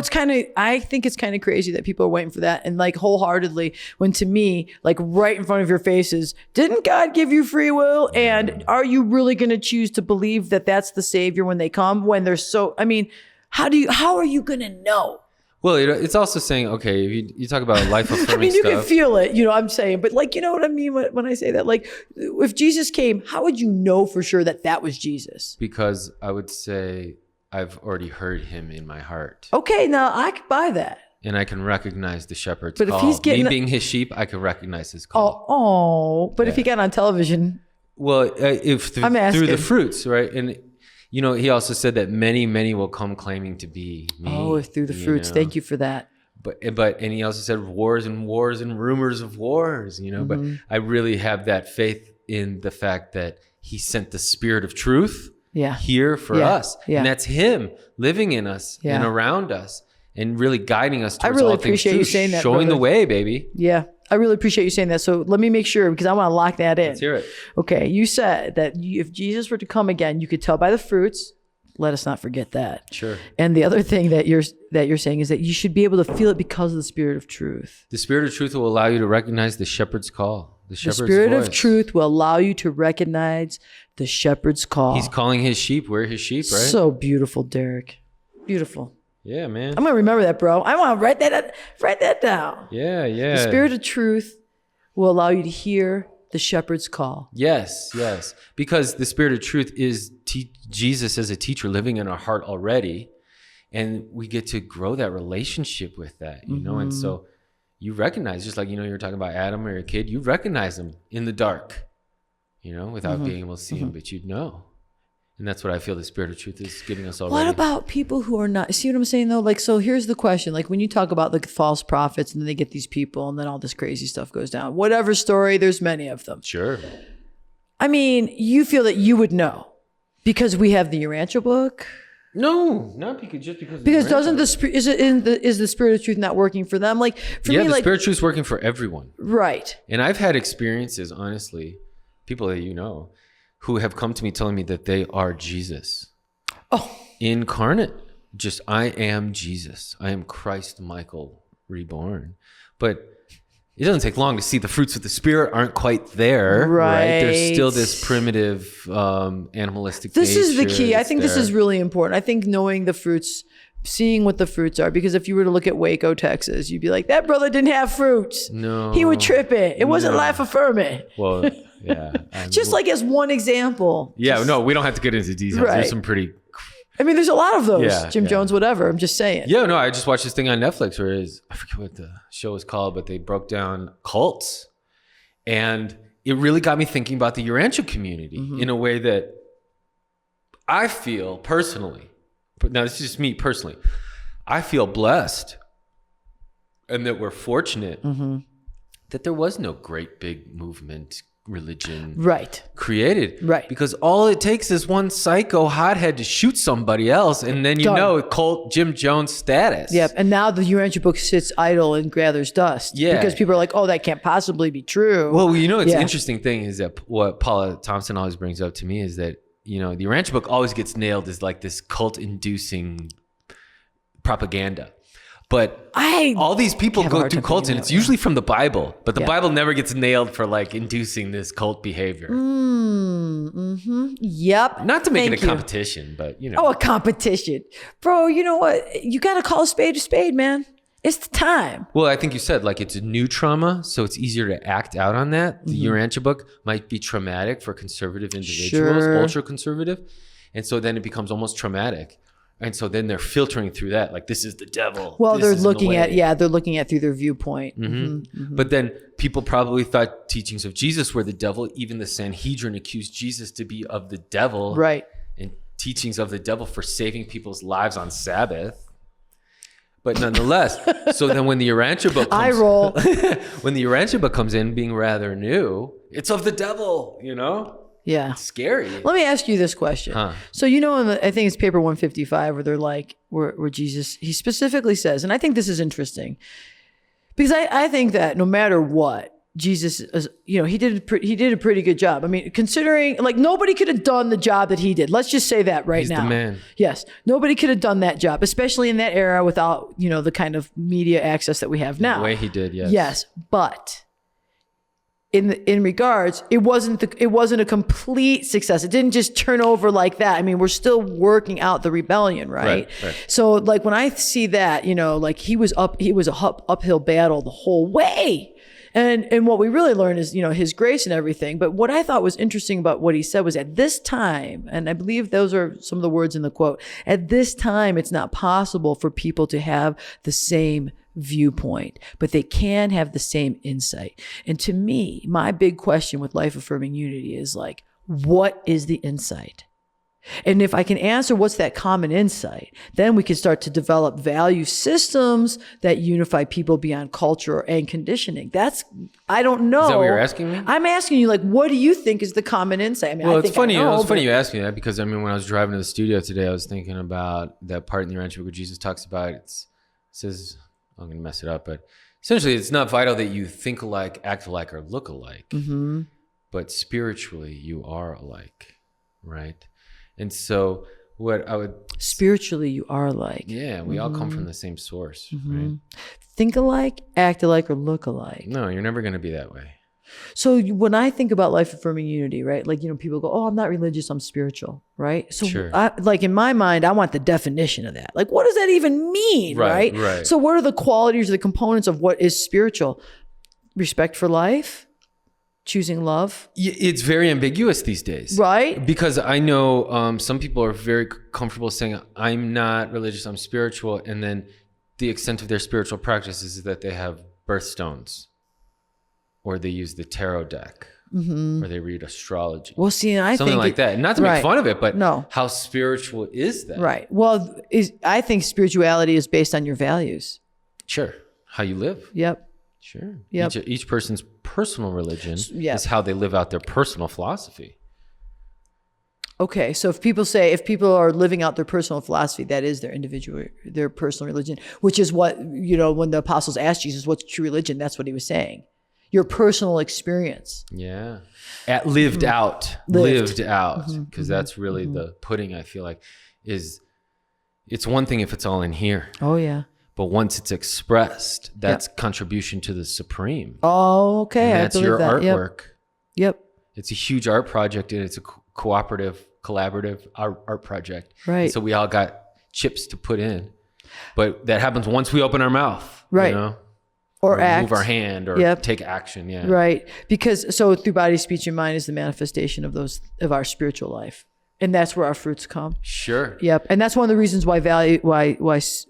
[SPEAKER 2] I think it's kind of crazy that people are waiting for that. And like wholeheartedly, when to me, like right in front of your faces, didn't God give you free will? And are you really going to choose to believe that that's the savior when they come, when they're how are you going to know?
[SPEAKER 1] Well, it's also saying, okay, if you talk about life-affirming
[SPEAKER 2] you can feel it, I'm saying, but like, you know what I mean when I say that? Like, if Jesus came, how would you know for sure that was Jesus?
[SPEAKER 1] Because I would say I've already heard him in my heart.
[SPEAKER 2] Okay, now I could buy that.
[SPEAKER 1] And I can recognize the shepherd's
[SPEAKER 2] call.
[SPEAKER 1] If he's being his sheep, I can recognize his call.
[SPEAKER 2] But if he got on television.
[SPEAKER 1] Well, through the fruits, right? And he also said that many, many will come claiming to be me.
[SPEAKER 2] Oh, through the fruits. Thank you for that.
[SPEAKER 1] And he also said wars and rumors of wars, but I really have that faith in the fact that he sent the spirit of truth here for us. Yeah. And that's him living in us and around us and really guiding us towards all things true, showing the way, baby.
[SPEAKER 2] Yeah. I really appreciate you saying that. So let me make sure, because I want to lock that in.
[SPEAKER 1] Let's hear it.
[SPEAKER 2] Okay. You said that if Jesus were to come again, you could tell by the fruits. Let us not forget that.
[SPEAKER 1] Sure.
[SPEAKER 2] And the other thing that you're saying is that you should be able to feel it because of the spirit of truth.
[SPEAKER 1] The spirit of truth will allow you to recognize the shepherd's call. The
[SPEAKER 2] spirit of truth will allow you to recognize the shepherd's call.
[SPEAKER 1] He's calling his sheep. We're his sheep, right?
[SPEAKER 2] So beautiful, Derek. Beautiful.
[SPEAKER 1] Yeah, man.
[SPEAKER 2] I'm going to remember that, bro. I want to write that down.
[SPEAKER 1] Yeah.
[SPEAKER 2] The spirit of truth will allow you to hear the shepherd's call.
[SPEAKER 1] Yes. Because the spirit of truth is Jesus as a teacher living in our heart already. And we get to grow that relationship with that, know? And so you recognize, just like, you're talking about Adam or your kid, you recognize him in the dark, without being able to see him, but you'd know. And that's what I feel the spirit of truth is giving us already.
[SPEAKER 2] What about people who are not? See what I'm saying though? Like, so here's the question. Like when you talk about the false prophets and then they get these people and then all this crazy stuff goes down. Whatever story, there's many of them.
[SPEAKER 1] Sure.
[SPEAKER 2] I mean, you feel that you would know because we have the URANTIA book?
[SPEAKER 1] No, not because
[SPEAKER 2] doesn't is the spirit of truth not working for them? Like for me,
[SPEAKER 1] the spirit of truth is working for everyone.
[SPEAKER 2] Right.
[SPEAKER 1] And I've had experiences, honestly, people that who have come to me telling me that they are Jesus.
[SPEAKER 2] Oh.
[SPEAKER 1] Incarnate. Just, I am Jesus. I am Christ Michael reborn. But it doesn't take long to see the fruits of the spirit aren't quite there. Right. There's still this primitive animalistic
[SPEAKER 2] nature. This is the key. I think this is really important. I think knowing the fruits seeing what the fruits are. Because if you were to look at Waco, Texas, you'd be like, that brother didn't have fruits.
[SPEAKER 1] No.
[SPEAKER 2] He would trip it. It wasn't life-affirming.
[SPEAKER 1] Well, yeah.
[SPEAKER 2] Just like as one example.
[SPEAKER 1] Yeah, no, we don't have to get into details.
[SPEAKER 2] Right.
[SPEAKER 1] There's some pretty...
[SPEAKER 2] I mean, there's a lot of those.
[SPEAKER 1] Yeah,
[SPEAKER 2] Jim Jones, whatever. I'm just saying.
[SPEAKER 1] Yeah, no, I just watched this thing on Netflix where I forget what the show was called, but they broke down cults. And it really got me thinking about the URANTIA community in a way that I feel personally, now this is just me personally, I feel blessed and that we're fortunate that there was no great big movement, religion created.
[SPEAKER 2] Right.
[SPEAKER 1] Because all it takes is one psycho hothead to shoot somebody else and then you know cult Jim Jones status.
[SPEAKER 2] Yep. And now the URANTIA book sits idle and gathers dust.
[SPEAKER 1] Yeah.
[SPEAKER 2] Because people are like, oh, that can't possibly be true.
[SPEAKER 1] Well, you know, it's an interesting thing is that what Paula Thompson always brings up to me is that, you know, the URANTIA book always gets nailed as like this cult-inducing propaganda. But all these people go through cults and it's usually from the Bible, but the Bible never gets nailed for like inducing this cult behavior.
[SPEAKER 2] Yep.
[SPEAKER 1] Not to make it a competition, but you know.
[SPEAKER 2] Oh, a competition. Bro, you know what? You got to call a spade, man. It's the time.
[SPEAKER 1] Well, I think you said like it's a new trauma, so it's easier to act out on that. The URANTIA book might be traumatic for conservative individuals, ultra-conservative. And so then it becomes almost traumatic. And so then they're filtering through that, like this is the devil.
[SPEAKER 2] Well, they're looking they're looking at through their viewpoint.
[SPEAKER 1] But then people probably thought teachings of Jesus were the devil. Even the Sanhedrin accused Jesus to be of the devil.
[SPEAKER 2] Right.
[SPEAKER 1] And teachings of the devil for saving people's lives on Sabbath. But nonetheless, so then when the URANTIA book when the URANTIA book comes in being rather new, it's of the devil, you know?
[SPEAKER 2] Yeah.
[SPEAKER 1] It's scary.
[SPEAKER 2] Let me ask you this question. So, you know, I think it's paper 155 where they're like, where Jesus, he specifically says, and I think this is interesting because I think that no matter what, Jesus, you know, he did a pretty good job. I mean, considering like nobody could have done the job that he did. Let's just say that now.
[SPEAKER 1] He's the man.
[SPEAKER 2] Yes. Nobody could have done that job, especially in that era without, you know, the kind of media access that we have now.
[SPEAKER 1] The way he did, yes.
[SPEAKER 2] Yes. But in regards, it wasn't a complete success. It didn't just turn over like that. I mean, we're still working out the rebellion, right? So like when I see that, you know, like he was a uphill battle the whole way. And what we really learn is, you know, his grace and everything. But what I thought was interesting about what he said was at this time, and I believe those are some of the words in the quote, at this time, it's not possible for people to have the same viewpoint, but they can have the same insight. And to me, my big question with life affirming unity is like, what is the insight? And if I can answer what's that common insight, then we can start to develop value systems that unify people beyond culture and conditioning. I don't know.
[SPEAKER 1] Is that what you're asking me?
[SPEAKER 2] I'm asking you, like, what do you think is the common insight? I mean,
[SPEAKER 1] well, it's funny you asked me that because I mean, when I was driving to the studio today, I was thinking about that part in the URANTIA where Jesus talks about it says, I'm going to mess it up, but essentially it's not vital that you think alike, act alike, or look alike, but spiritually you are alike, right? And so what I would...
[SPEAKER 2] Spiritually, you are alike.
[SPEAKER 1] Yeah, we all come from the same source, right?
[SPEAKER 2] Think alike, act alike, or look alike.
[SPEAKER 1] No, you're never going to be that way.
[SPEAKER 2] So when I think about life affirming unity, right? Like, you know, people go, oh, I'm not religious, I'm spiritual, right? So like in my mind, I want the definition of that. Like, what does that even mean, right? So what are the qualities or the components of what is spiritual? Respect for life? Choosing love?
[SPEAKER 1] It's very ambiguous these days.
[SPEAKER 2] Right.
[SPEAKER 1] Because I know some people are very comfortable saying, I'm not religious, I'm spiritual. And then the extent of their spiritual practice is that they have birthstones or they use the tarot deck or they read astrology.
[SPEAKER 2] Well, see, and I
[SPEAKER 1] something
[SPEAKER 2] think
[SPEAKER 1] like that. And not to make fun of it, but
[SPEAKER 2] no.
[SPEAKER 1] How spiritual is that?
[SPEAKER 2] Right. Well, I think spirituality is based on your values.
[SPEAKER 1] Sure. How you live.
[SPEAKER 2] Yep.
[SPEAKER 1] Sure.
[SPEAKER 2] Yep.
[SPEAKER 1] Each person's personal religion is how they live out their personal philosophy.
[SPEAKER 2] Okay, so if people are living out their personal philosophy, that is their personal religion, which is what, you know, when the apostles asked Jesus, what's true religion? That's what he was saying. Your personal experience.
[SPEAKER 1] Yeah. Lived out. Because that's really the pudding, I feel like, it's one thing if it's all in here.
[SPEAKER 2] Oh, yeah.
[SPEAKER 1] But once it's expressed, that's contribution to the supreme.
[SPEAKER 2] Oh, okay.
[SPEAKER 1] And that's your artwork.
[SPEAKER 2] Yep.
[SPEAKER 1] It's a huge art project and it's a collaborative art project.
[SPEAKER 2] Right.
[SPEAKER 1] And so we all got chips to put in. But that happens once we open our mouth,
[SPEAKER 2] right?
[SPEAKER 1] You know?
[SPEAKER 2] Or act,
[SPEAKER 1] move our hand, or take action. Yeah,
[SPEAKER 2] right. Because so through body, speech, and mind is the manifestation of our spiritual life, and that's where our fruits come.
[SPEAKER 1] Sure.
[SPEAKER 2] Yep. And that's one of the reasons why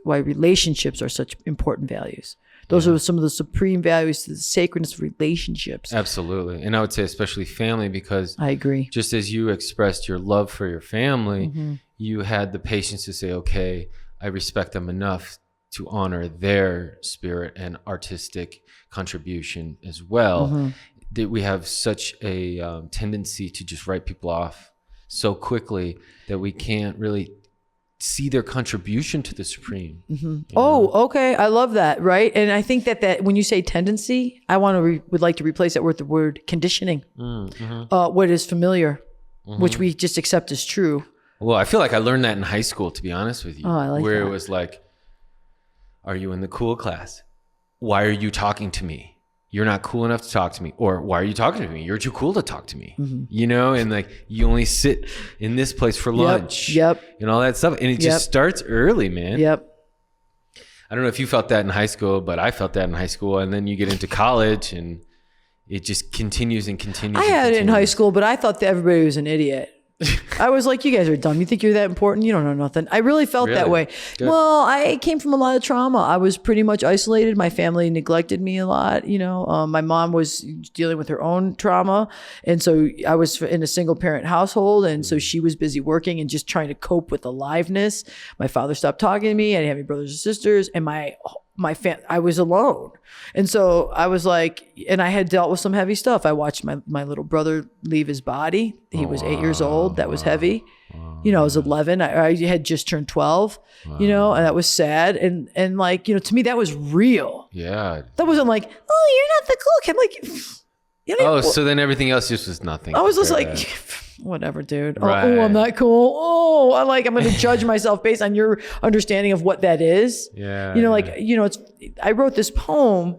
[SPEAKER 2] relationships are such important values. Those are some of the supreme values, the sacredness of relationships.
[SPEAKER 1] Absolutely. And I would say especially family, because
[SPEAKER 2] I agree.
[SPEAKER 1] Just as you expressed your love for your family, you had the patience to say, okay, I respect them enough to honor their spirit and artistic contribution as well. That we have such a tendency to just write people off so quickly that we can't really see their contribution to the supreme.
[SPEAKER 2] Okay. I love that. Right. And I think that when you say tendency, I would like to replace that with the word conditioning. What is familiar, which we just accept as true.
[SPEAKER 1] Well, I feel like I learned that in high school, to be honest with you.
[SPEAKER 2] Oh, I like
[SPEAKER 1] where
[SPEAKER 2] that.
[SPEAKER 1] It was like, are you in the cool class? Why are you talking to me? You're not cool enough to talk to me. Or why are you talking to me? You're too cool to talk to me. You know, and like you only sit in this place for lunch. And all that stuff. And it just starts early, man. I don't know if you felt that in high school, but I felt that in high school. And then you get into college and it just continues and continues.
[SPEAKER 2] I had it in high school, but I thought that everybody was an idiot. I was like, you guys are dumb. You think you're that important? You don't know nothing. I really felt that way. Good. Well, I came from a lot of trauma. I was pretty much isolated. My family neglected me a lot. You know, my mom was dealing with her own trauma. And so I was in a single parent household. And so she was busy working and just trying to cope with aliveness. My father stopped talking to me. I didn't have any brothers or sisters. And I was alone. And so I was like, and I had dealt with some heavy stuff. I watched my little brother leave his body. He was 8 years old. That was heavy. You know, I was 11. I had just turned 12, you know, and that was sad. And like, you know, to me, that was real.
[SPEAKER 1] Yeah.
[SPEAKER 2] That wasn't like, oh, you're not the cool kid. I'm like, you know,
[SPEAKER 1] so then everything else just was nothing.
[SPEAKER 2] I was just like, whatever, dude.
[SPEAKER 1] Right.
[SPEAKER 2] Oh, I'm not cool. Oh, I'm going to judge myself based on your understanding of what that is.
[SPEAKER 1] Yeah.
[SPEAKER 2] You know, like, you know, I wrote this poem,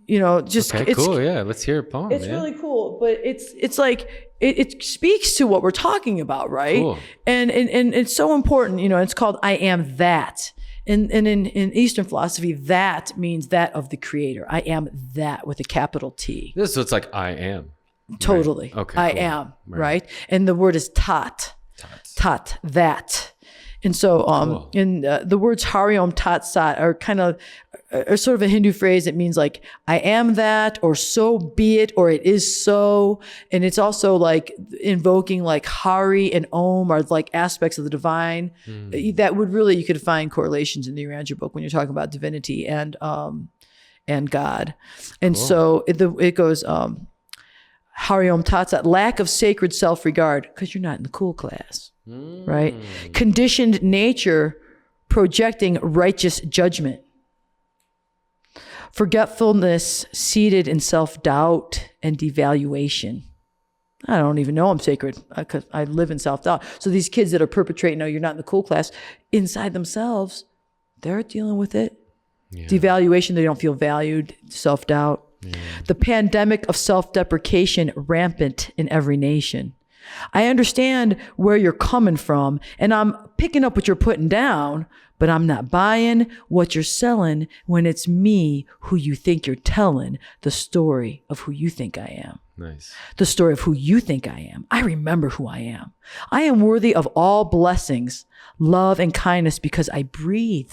[SPEAKER 2] you know, just,
[SPEAKER 1] okay, cool. Yeah. Let's hear a poem.
[SPEAKER 2] It's really cool, but it's like, it speaks to what we're talking about. Right.
[SPEAKER 1] Cool.
[SPEAKER 2] And it's so important, you know, it's called, I am that. And in Eastern philosophy, that means that of the creator. I am that with a capital T.
[SPEAKER 1] So it's like, I am.
[SPEAKER 2] Totally.
[SPEAKER 1] Right. Okay.
[SPEAKER 2] I
[SPEAKER 1] cool.
[SPEAKER 2] am. Right. And the word is tat. Tat, that. And so,
[SPEAKER 1] cool.
[SPEAKER 2] and the words Hari Om Tat Sat are kind of sort of a Hindu phrase that means like, I am that, or so be it, or it is so. And it's also like invoking like Hari and Om are like aspects of the divine that would really, you could find correlations in the URANTIA book when you're talking about divinity and God. And
[SPEAKER 1] cool.
[SPEAKER 2] so it goes, Hari Om Tat Sat, lack of sacred self-regard, because you're not in the cool class, right? Conditioned nature projecting righteous judgment. Forgetfulness seated in self-doubt and devaluation. I don't even know I'm sacred because I live in self-doubt. So these kids that are perpetrating, no, you're not in the cool class, inside themselves, they're dealing with it. Yeah. Devaluation, they don't feel valued, self-doubt. Yeah. The pandemic of self-deprecation rampant in every nation. I understand where you're coming from, and I'm picking up what you're putting down, but I'm not buying what you're selling when it's me who you think you're telling the story of who you think I am.
[SPEAKER 1] Nice.
[SPEAKER 2] The story of who you think I am. I remember who I am. I am worthy of all blessings, love, and kindness because I breathe.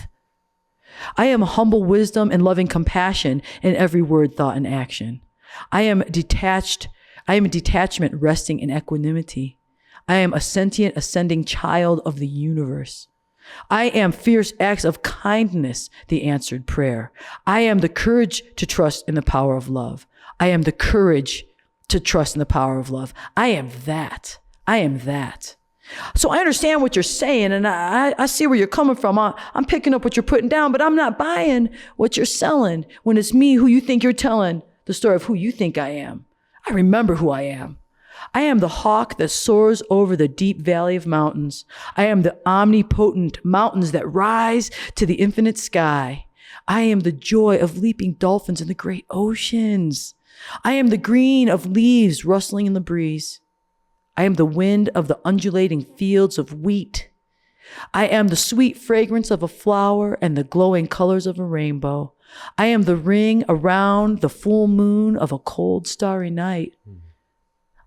[SPEAKER 2] I am humble wisdom and loving compassion in every word, thought, and action. I am detachment resting in equanimity. I am a sentient, ascending child of the universe. I am fierce acts of kindness, the answered prayer. I am the courage to trust in the power of love. I am the courage to trust in the power of love. I am that. I am that. So I understand what you're saying, and I see where you're coming from. I'm picking up what you're putting down, but I'm not buying what you're selling when it's me who you think you're telling the story of who you think I am. I remember who I am. I am the hawk that soars over the deep valley of mountains. I am the omnipotent mountains that rise to the infinite sky. I am the joy of leaping dolphins in the great oceans. I am the green of leaves rustling in the breeze. I am the wind of the undulating fields of wheat. I am the sweet fragrance of a flower and the glowing colors of a rainbow. I am the ring around the full moon of a cold, starry night.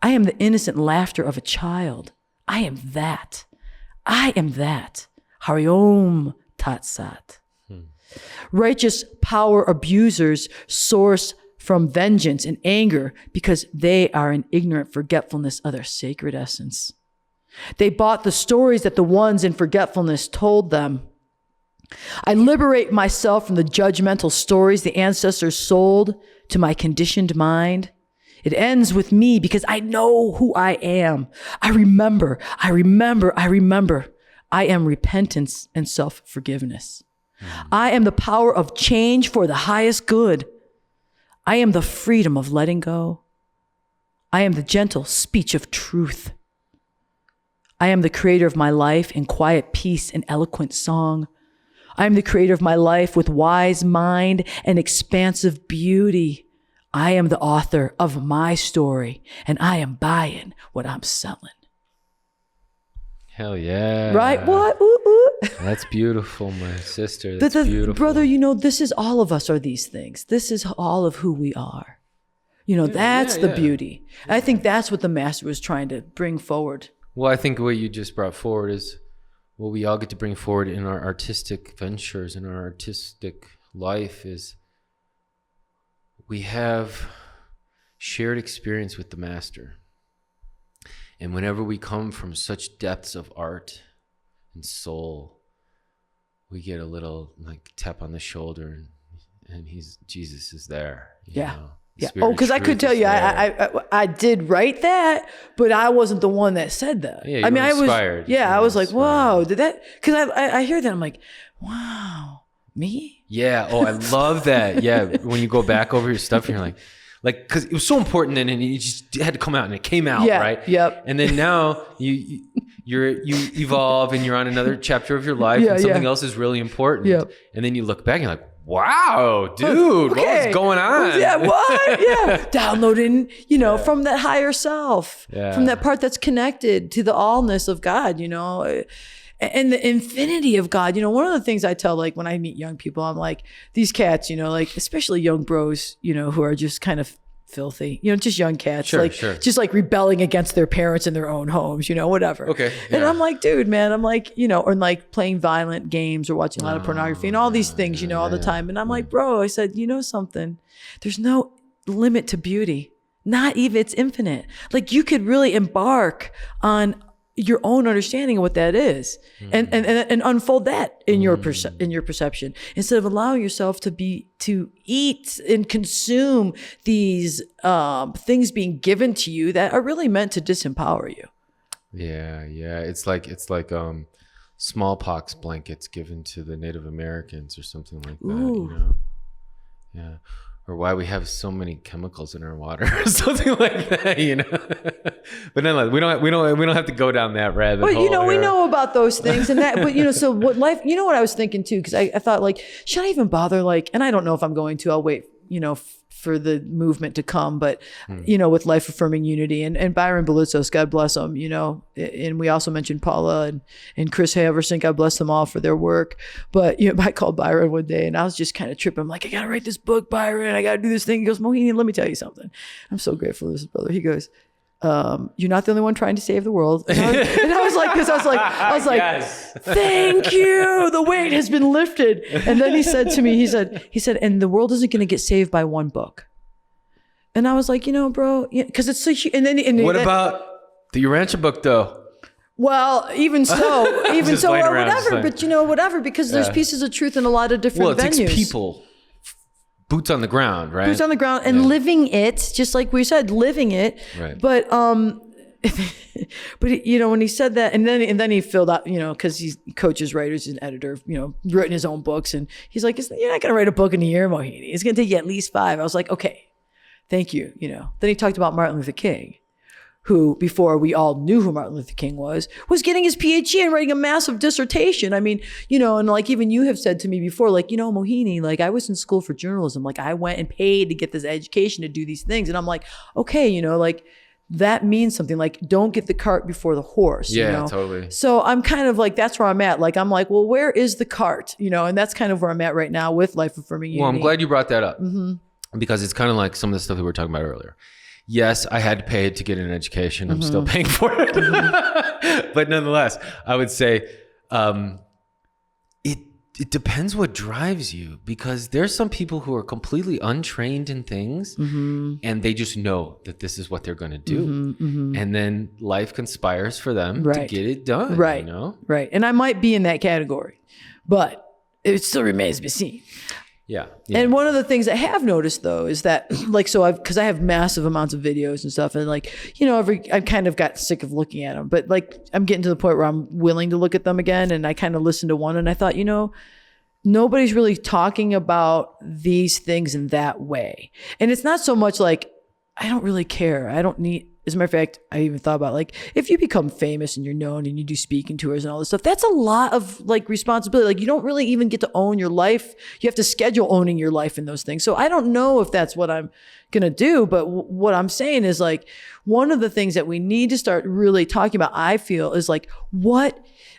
[SPEAKER 2] I am the innocent laughter of a child. I am that. I am that. Hari Om Tat Sat. Righteous power abusers source from vengeance and anger because they are in ignorant forgetfulness of their sacred essence. They bought the stories that the ones in forgetfulness told them. I liberate myself from the judgmental stories the ancestors sold to my conditioned mind. It ends with me because I know who I am. I remember. I am repentance and self-forgiveness. I am the power of change for the highest good. I am the freedom of letting go. I am the gentle speech of truth. I am the creator of my life in quiet peace and eloquent song. I am the creator of my life with wise mind and expansive beauty. I am the author of my story, and I am buying what I'm selling.
[SPEAKER 1] Hell yeah.
[SPEAKER 2] Right? What? Ooh, ooh.
[SPEAKER 1] That's beautiful, my sister. That's beautiful.
[SPEAKER 2] Brother, this is all of us are these things. This is all of who we are. That's the beauty. I think that's what the master was trying to bring forward.
[SPEAKER 1] Well, I think what you just brought forward is what we all get to bring forward in our artistic ventures, in our artistic life, is we have shared experience with the master. And whenever we come from such depths of art and soul, we get a little tap on the shoulder and Jesus is there. You know?
[SPEAKER 2] Yeah. Oh, because I could tell you, I did write that, but I wasn't the one that said that.
[SPEAKER 1] Yeah, I was inspired.
[SPEAKER 2] Yeah, I was like, wow, did that? Because I hear that, I'm like, wow, me?
[SPEAKER 1] Yeah. Oh, I love that. Yeah. When you go back over your stuff, you're like, because it was so important, and you just had to come out, and it came out, right?
[SPEAKER 2] Yep.
[SPEAKER 1] And then now you evolve, and you're on another chapter of your life, and something else is really important.
[SPEAKER 2] Yep.
[SPEAKER 1] And then you look back, and you're like, wow, dude, what was going on?
[SPEAKER 2] Yeah, what? Yeah. Downloading, from that higher self, from that part that's connected to the allness of God, and the infinity of God. One of the things I tell, when I meet young people, I'm like, these cats, especially young bros, who are just kind of filthy, just young cats,
[SPEAKER 1] sure.
[SPEAKER 2] just rebelling against their parents in their own homes, whatever.
[SPEAKER 1] Okay.
[SPEAKER 2] And I'm like, dude, man, I'm like, or playing violent games or watching a lot of pornography and all these things, all the time. And I'm like, bro, I said, something, there's no limit to beauty, not even it's infinite. You could really embark on your own understanding of what that is, and unfold that in your perception, instead of allowing yourself to eat and consume these things being given to you that are really meant to disempower you.
[SPEAKER 1] Yeah. It's like smallpox blankets given to the Native Americans or something like that.
[SPEAKER 2] Ooh.
[SPEAKER 1] Yeah. Or why we have so many chemicals in our water, or something like that, But then we don't have to go down that rabbit hole.
[SPEAKER 2] But we know about those things, and that. But so what life? What I was thinking too, because I thought should I even bother? And I don't know if I'm going to. I'll wait. For the movement to come, but with life-affirming unity and Byron Belitzos, God bless them, and we also mentioned Paula and Chris Haverson, God bless them all for their work. But I called Byron one day and I was just kind of tripping. I'm like, I gotta write this book, Byron. I gotta do this thing. He goes, Mohini, let me tell you something. I'm so grateful for this, brother. He goes, you're not the only one trying to save the world. And I was like, yes. Thank you. The weight has been lifted. And then he said to me, he said, and the world isn't going to get saved by one book. And I was like, bro, because it's so huge.
[SPEAKER 1] What about the URANTIA book though?
[SPEAKER 2] Well, even so, or whatever, but whatever, because there's pieces of truth in a lot of different venues.
[SPEAKER 1] It takes people. Boots on the ground, right?
[SPEAKER 2] Boots on the ground and living it, just like we said, living it.
[SPEAKER 1] Right.
[SPEAKER 2] But when he said that, and then he filled out, because he coaches writers, he's an editor, written his own books, and he's like, you're not gonna write a book in a year, Mohini. It's gonna take you at least 5. I was like, okay, thank you. Then he talked about Martin Luther King, who, before we all knew who Martin Luther King was getting his PhD and writing a massive dissertation. I mean, and even you have said to me before, Mohini, I was in school for journalism. I went and paid to get this education to do these things. And I'm like, okay, that means something. Like, don't get the cart before the horse.
[SPEAKER 1] Yeah,
[SPEAKER 2] you know?
[SPEAKER 1] totally.
[SPEAKER 2] So I'm kind of like, that's where I'm at. Like, I'm like, well, where is the cart? You know, and that's kind of where I'm at right now with Life Affirming Unity.
[SPEAKER 1] Well, I'm glad you brought that up because it's kind of like some of the stuff that we were talking about earlier. Yes, I had to pay to get an education. I'm still paying for it. But nonetheless, I would say it depends what drives you, because there's some people who are completely untrained in things and they just know that this is what they're going to do. And then life conspires for them to get it done.
[SPEAKER 2] Right.
[SPEAKER 1] You know?
[SPEAKER 2] Right. And I might be in that category, but it still remains to be seen.
[SPEAKER 1] Yeah.
[SPEAKER 2] And one of the things I have noticed though is that, like, so because I have massive amounts of videos and stuff, and like, you know, I kind of got sick of looking at them, but like, I'm getting to the point where I'm willing to look at them again. And I kind of listened to one and I thought, you know, nobody's really talking about these things in that way. And it's not so much like, I don't really care. I don't need, as a matter of fact, I even thought about, like, if you become famous and you're known and you do speaking tours and all this stuff, that's a lot of like responsibility. Like, you don't really even get to own your life. You have to schedule owning your life in those things. So I don't know if that's what I'm going to do. But what I'm saying is, like, one of the things that we need to start really talking about, I feel, is like,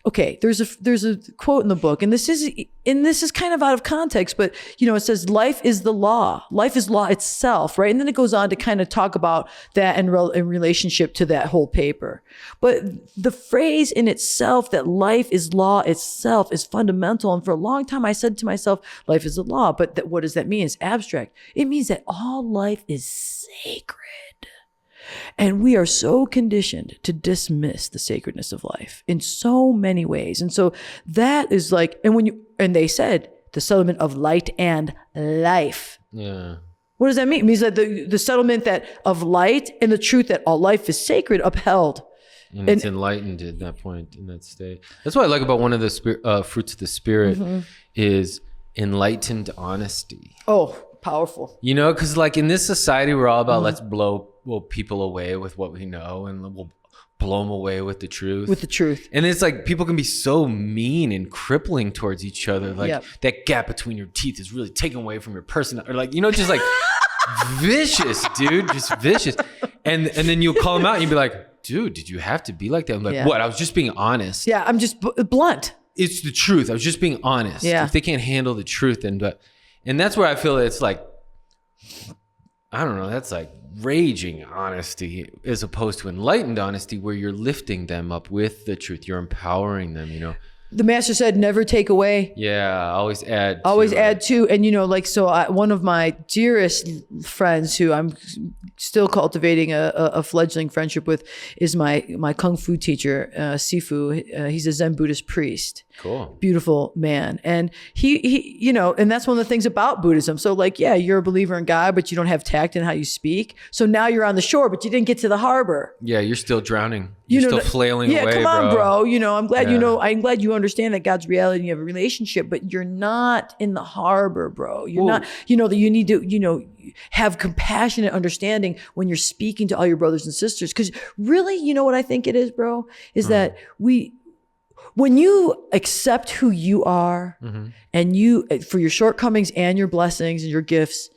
[SPEAKER 2] okay, there's a quote in the book, and this is kind of out of context, but you know, it says life is the law. Life is law itself, right? And then it goes on to kind of talk about that in relationship to that whole paper. But the phrase in itself, that life is law itself, is fundamental. And for a long time, I said to myself, life is a law. But what does that mean? It's abstract. It means that all life is sacred. And we are so conditioned to dismiss the sacredness of life in so many ways. And so that is like, and they said the settlement of light and life.
[SPEAKER 1] Yeah.
[SPEAKER 2] What does that mean? It means that the settlement of light and the truth that all life is sacred upheld.
[SPEAKER 1] And it's enlightened at that point, in that state. That's what I like about one of the fruits of the spirit is enlightened honesty.
[SPEAKER 2] Oh, powerful.
[SPEAKER 1] You know, because like in this society, we're all about let's blow people away with what we know, and we'll blow them away with the truth. With the truth. And it's like people can be so mean and crippling towards each other. Like that gap between your teeth is really taken away from your person. Or like, you know, just like vicious, dude, just vicious. And then you'll call them out and you'll be like, dude, did you have to be like that? I'm like, what? I was just being honest.
[SPEAKER 2] Yeah, I'm just blunt.
[SPEAKER 1] It's the truth. I was just being honest. Yeah. If they can't handle the truth, then and that's where I feel it's like, I don't know, that's like raging honesty as opposed to enlightened honesty, where you're lifting them up with the truth. You're empowering them, you know.
[SPEAKER 2] The master said, never take away.
[SPEAKER 1] Yeah, always add to.
[SPEAKER 2] Always add to. And, you know, like, so one of my dearest friends who I'm still cultivating a fledgling friendship with is my Kung Fu teacher, Sifu. He's a Zen Buddhist priest.
[SPEAKER 1] Cool.
[SPEAKER 2] Beautiful man. And he, you know, and that's one of the things about Buddhism. So like, yeah, you're a believer in God, but you don't have tact in how you speak. So now you're on the shore, but you didn't get to the harbor.
[SPEAKER 1] Yeah, you're still drowning. You're still flailing away,
[SPEAKER 2] come on, bro. You know, I'm glad I'm glad you understand that God's reality and you have a relationship, but you're not in the harbor, bro. You're not, you know, that you need to, you know, have compassionate understanding when you're speaking to all your brothers and sisters. Because really, you know what I think it is, bro, is that when you accept who you are and you, for your shortcomings and your blessings and your gifts,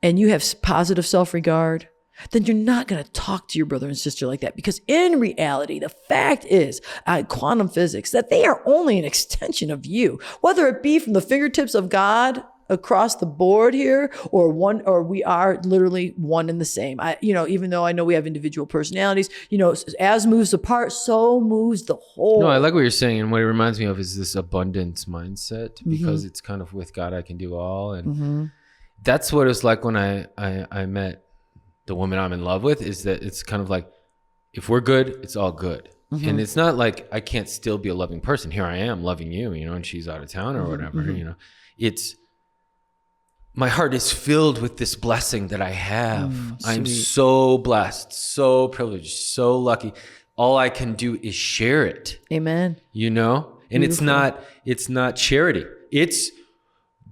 [SPEAKER 2] and you have positive self-regard, then you're not going to talk to your brother and sister like that. Because in reality, the fact is, quantum physics, that they are only an extension of you, whether it be from the fingertips of God across the board here, or we are literally one and the same. You know, even though I know we have individual personalities, you know, as moves the part, so moves the whole.
[SPEAKER 1] No, I like what you're saying. And what it reminds me of is this abundance mindset, because it's kind of with God, I can do all. And that's what it's like when I met the woman I'm in love with, is that it's kind of like, if we're good, it's all good. And it's not like I can't still be a loving person. Here I am loving you, you know, and she's out of town or whatever, you know. It's, my heart is filled with this blessing that I have. I'm so blessed, so privileged, so lucky. All I can do is share it.
[SPEAKER 2] Amen.
[SPEAKER 1] You know? And beautiful. It's not charity. It's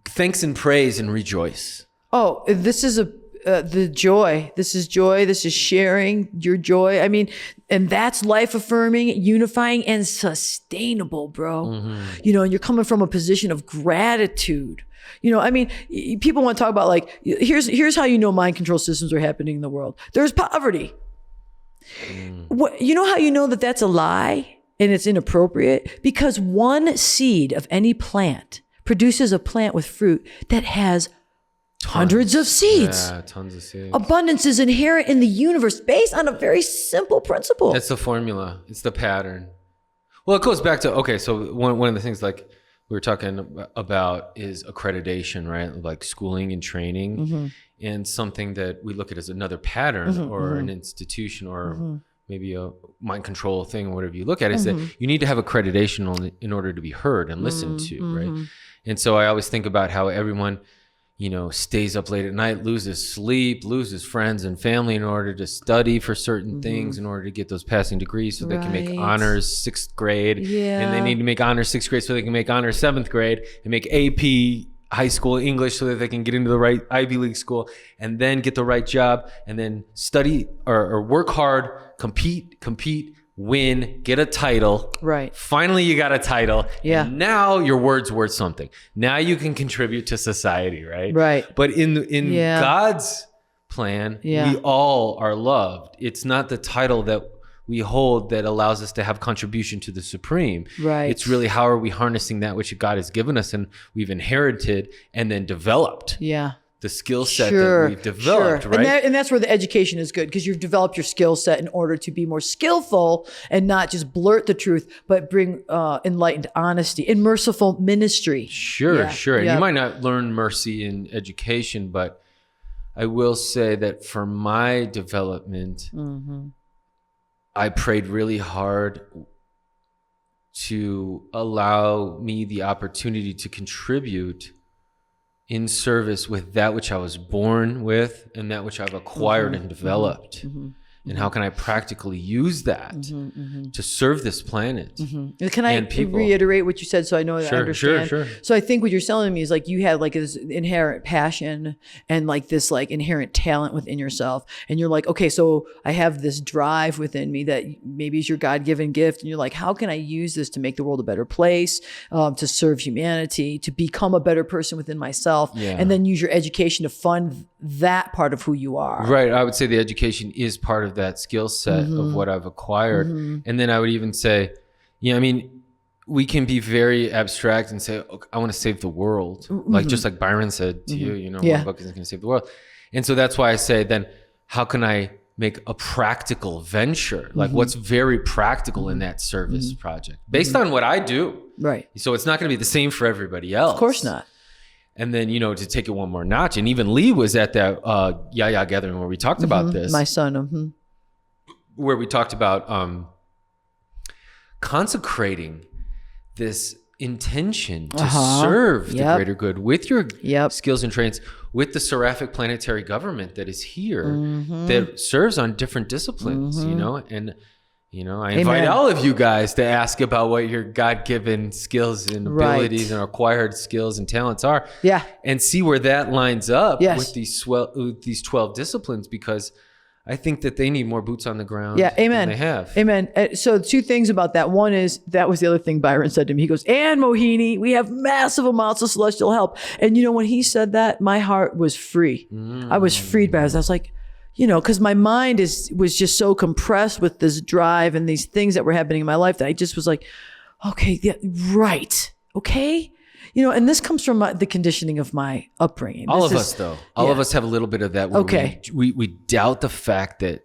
[SPEAKER 1] thanks and praise and rejoice.
[SPEAKER 2] Oh, this is the joy. This is joy. This is sharing your joy. I mean, and that's life affirming, unifying, and sustainable, bro. You know, and you're coming from a position of gratitude. You know, I mean, people want to talk about like, here's how you know mind control systems are happening in the world. There's poverty. What, you know how you know that that's a lie and it's inappropriate? Because one seed of any plant produces a plant with fruit that has hundreds of seeds.
[SPEAKER 1] Yeah, tons of seeds.
[SPEAKER 2] Abundance is inherent in the universe based on a very simple principle.
[SPEAKER 1] That's the formula. It's the pattern. Well, it goes back to, okay, so one of the things like we were talking about is accreditation, right? Like schooling and training, and something that we look at as another pattern or an institution or maybe a mind control thing or whatever you look at is that you need to have accreditation in order to be heard and listened to, right? And so I always think about how everyone, you know, stays up late at night, loses sleep, loses friends and family in order to study for certain things, in order to get those passing degrees so they can make honors 6th grade. And they need to make honors 6th grade so they can make honors 7th grade and make AP high school English so that they can get into the right Ivy League school and then get the right job and then study or work hard, compete, win, get a title.
[SPEAKER 2] Right.
[SPEAKER 1] Finally, you got a title.
[SPEAKER 2] Yeah.
[SPEAKER 1] And now your word's worth something. Now you can contribute to society, right?
[SPEAKER 2] Right.
[SPEAKER 1] But in God's plan, we all are loved. It's not the title that we hold that allows us to have contribution to the supreme.
[SPEAKER 2] Right.
[SPEAKER 1] It's really how are we harnessing that which God has given us and we've inherited and then developed. Yeah. The skill set that we've developed, right?
[SPEAKER 2] And that's where the education is good because you've developed your skill set in order to be more skillful and not just blurt the truth, but bring enlightened honesty and merciful ministry.
[SPEAKER 1] Sure. And you might not learn mercy in education, but I will say that for my development, I prayed really hard to allow me the opportunity to contribute in service with that which I was born with and that which I've acquired and developed. And how can I practically use that to serve this planet?
[SPEAKER 2] Can I reiterate what you said so I know that I understand? Sure. So I think what you're telling me is like you had like this inherent passion and like this like inherent talent within yourself. And you're like, okay, so I have this drive within me that maybe is your God-given gift. And you're like, how can I use this to make the world a better place, to serve humanity, to become a better person within myself, and then use your education to fund that part of who you are.
[SPEAKER 1] Right. I would say the education is part of that skill set of what I've acquired. And then I would even say, I mean, we can be very abstract and say, okay, I want to save the world. Like, just like Byron said to you, one book isn't going to save the world. And so that's why I say then, how can I make a practical venture? Like what's very practical in that service project based on what I do. Right. So it's not going to be the same for everybody else.
[SPEAKER 2] Of course not.
[SPEAKER 1] And then, to take it one more notch. And even Lee was at that gathering where we talked about this.
[SPEAKER 2] My son.
[SPEAKER 1] Where we talked about consecrating this intention to serve the greater good with your skills and traits, with the seraphic planetary government that is here, that serves on different disciplines, and I invite all of you guys to ask about what your God-given skills and abilities and acquired skills and talents are. Yeah. And see where that lines up with these 12 disciplines, because I think that they need more boots on the ground than they have.
[SPEAKER 2] Amen. So 2 things about that. One is, that was the other thing Byron said to me. He goes, and Mohini, we have massive amounts of celestial help. And when he said that, my heart was free. I was freed by it. I was like, because my mind was just so compressed with this drive and these things that were happening in my life that I just was like, okay, right. Okay. And this comes from the conditioning of my upbringing.
[SPEAKER 1] All of us have a little bit of that. Where we doubt the fact that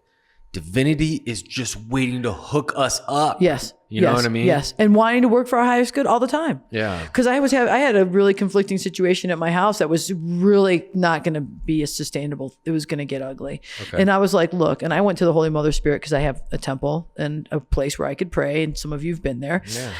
[SPEAKER 1] divinity is just waiting to hook us up.
[SPEAKER 2] Yes.
[SPEAKER 1] You know what I mean?
[SPEAKER 2] Yes. And wanting to work for our highest good all the time.
[SPEAKER 1] Yeah.
[SPEAKER 2] Because I had a really conflicting situation at my house that was really not going to be as sustainable. It was going to get ugly. Okay. And I was like, look, and I went to the Holy Mother Spirit because I have a temple and a place where I could pray. And some of you have been there. Yeah.